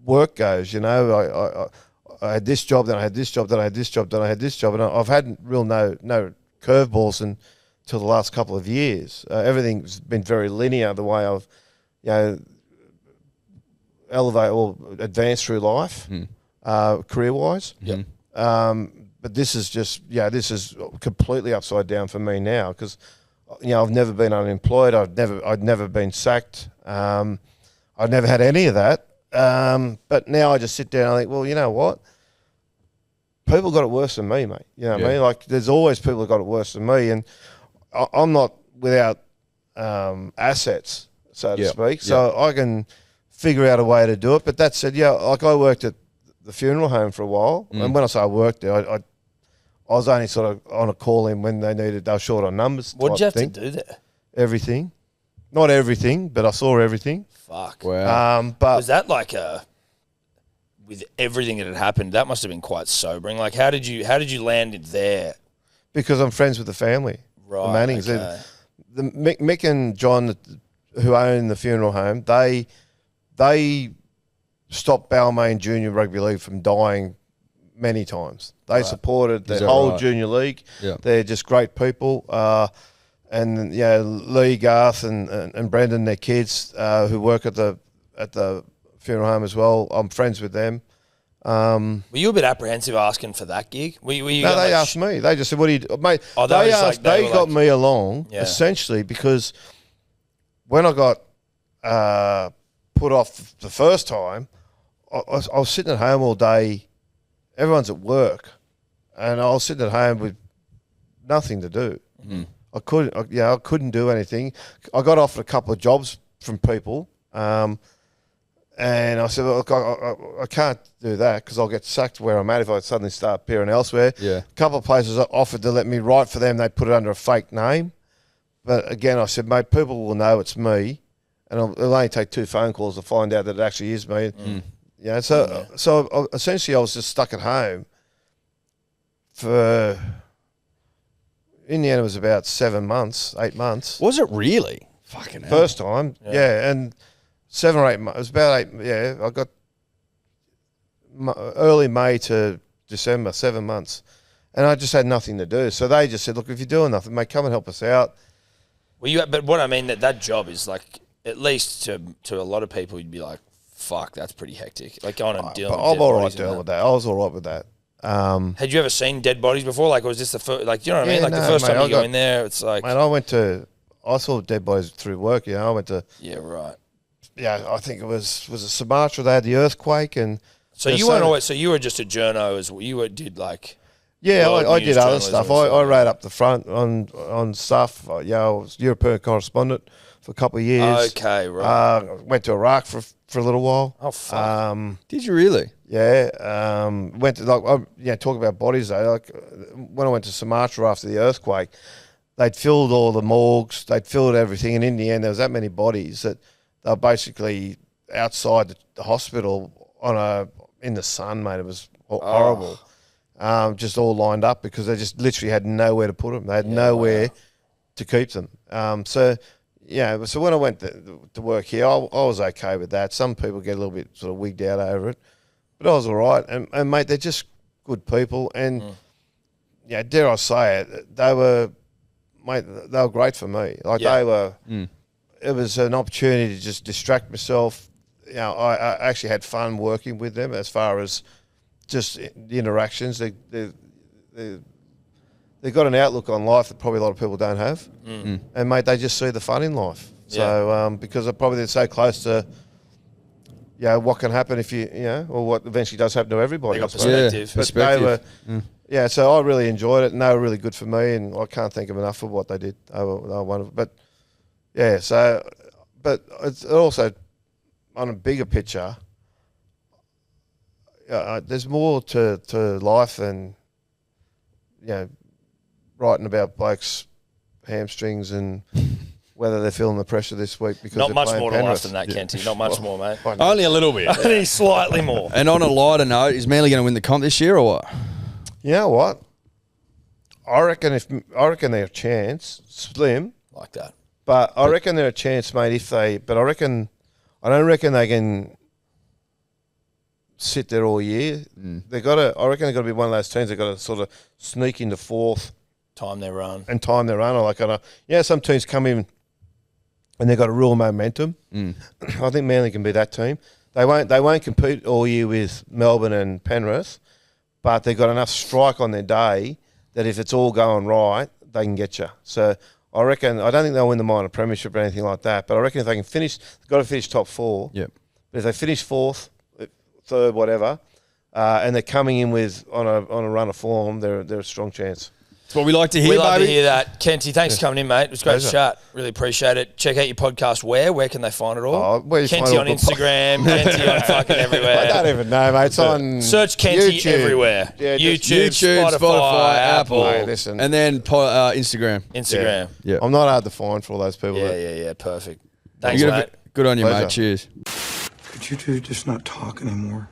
work goes. You know, I had this job, then I had this job, then I had this job, then I had this job, and I've had no curveballs until the last couple of years. Everything's been very linear. The way I've, you know, elevate or advance through life, career wise. But this is this is completely upside down for me now because, you know, I've never been unemployed. I'd never been sacked. I'd never had any of that. But now I just sit down and I think, well, you know what? People got it worse than me, mate. You know what I mean? Like, there's always people that got it worse than me, and I'm not without assets, so to speak. So I can figure out a way to do it. But that said, like, I worked at the funeral home for a while, and when I say I worked there, I was only sort of on a call in when they were short on numbers. What did you have to do there? Everything. Not everything, but I saw everything. Fuck. Wow. But was that like with everything that had happened, that must have been quite sobering. Like, how did you land it there? Because I'm friends with the family, right? The Mannings. Okay. The Mick and John, who own the funeral home, they stopped Balmain Junior Rugby League from dying many times. They supported the whole junior league. Yeah. They're just great people. And Lee, Garth, and Brendan, their kids who work at the funeral home as well. I'm friends with them. Were you a bit apprehensive asking for that gig? Were you no, they asked me. They just said, "What do you do, mate?" Oh, they got me along essentially because when I got put off the first time, I was sitting at home all day. Everyone's at work, and I was sitting at home with nothing to do. I couldn't do anything. I got offered a couple of jobs from people, and I said, "Look, I can't do that because I'll get sacked where I'm at if I suddenly start appearing elsewhere." Yeah. A couple of places offered to let me write for them. They put it under a fake name, but again, I said, "Mate, people will know it's me, and it'll only take 2 phone calls to find out that it actually is me." Yeah. So essentially, I was just stuck at home for. In the end, it was about 7 months, 8 months. Was it really? Fucking hell. First time, and 7 or 8 months. It was about 8. Yeah, I got early May to December, 7 months, and I just had nothing to do. So they just said, "Look, if you're doing nothing, mate, come and help us out." Well, but what I mean that job is like, at least to a lot of people, you'd be like, "Fuck, that's pretty hectic." Like going and dealing. I'm all right dealing with that. I was all right with that. Had you ever seen dead bodies before? Like, was this the first? Like, you know what I mean? Like, the first time you go in there, it's like. Mate, I saw dead bodies through work. You know, I went to. Yeah, right. Yeah, I think it was it Sumatra. They had the earthquake, and so you weren't always. So you were just a journo as well. You did like. Yeah, I did other stuff. I wrote up the front on stuff. I was European correspondent for a couple of years. Okay, right. Went to Iraq for a little while. Oh fuck! Did you really? Yeah. Went to talk about bodies though. Like when I went to Sumatra after the earthquake, they'd filled all the morgues, they'd filled everything, and in the end there was that many bodies that they were basically outside the hospital in the sun, mate. It was horrible. Just all lined up because they just literally had nowhere to put them. They had nowhere to keep them. So when I went to work here, I was okay with that. Some people get a little bit sort of wigged out over it, but I was all right. And mate, they're just good people. And dare I say it, they were great for me. Like they were. It was an opportunity to just distract myself. You know, I actually had fun working with them as far as just the interactions. They've got an outlook on life that probably a lot of people don't have. And, mate, they just see the fun in life. So because they're so close to, what can happen if or what eventually does happen to everybody. They got perspective. But they were, so I really enjoyed it, and they were really good for me, and I can't thank them enough for what they did. They were wonderful. But, but it also on a bigger picture, there's more to life than, writing about blokes' hamstrings and whether they're feeling the pressure this week because not they're much playing more to Penrith. life than that, Kenty. Not much more, mate. Only a little bit. Only slightly more. And on a lighter note, is Manly going to win the comp this year or what? You know what? I reckon they're a chance, slim. Like that. But I reckon they're a chance, mate, I don't reckon they can sit there all year. I reckon they've got to be one of those teams that got to sort of sneak into fourth. Time their run. Some teams come in and they've got a real momentum. I think Manly can be that team. They won't compete all year with Melbourne and Penrith, but they've got enough strike on their day that if it's all going right, they can get you. So I don't think they'll win the minor premiership or anything like that, but I reckon if they can finish, they've got to finish top 4. Yep. But if they finish 4th, 3rd, whatever, and they're coming in with on a run of form, they're a strong chance. That's what we like to hear, We love baby. to hear that. Kenty, thanks for coming in, mate. It was great to chat. Really appreciate it. Check out your podcast. Where can they find it all? Kenty on Instagram, Kenty on fucking everywhere. I don't even know, mate. It's on Search Kenty YouTube. everywhere. Yeah, YouTube, YouTube, Spotify, Apple. Mate, listen. And then Instagram. Instagram. Yeah. I'm not hard to find for all those people. Yeah. Perfect. Thanks, mate. Good on you, Pleasure. mate. Cheers. Could you two just not talk anymore?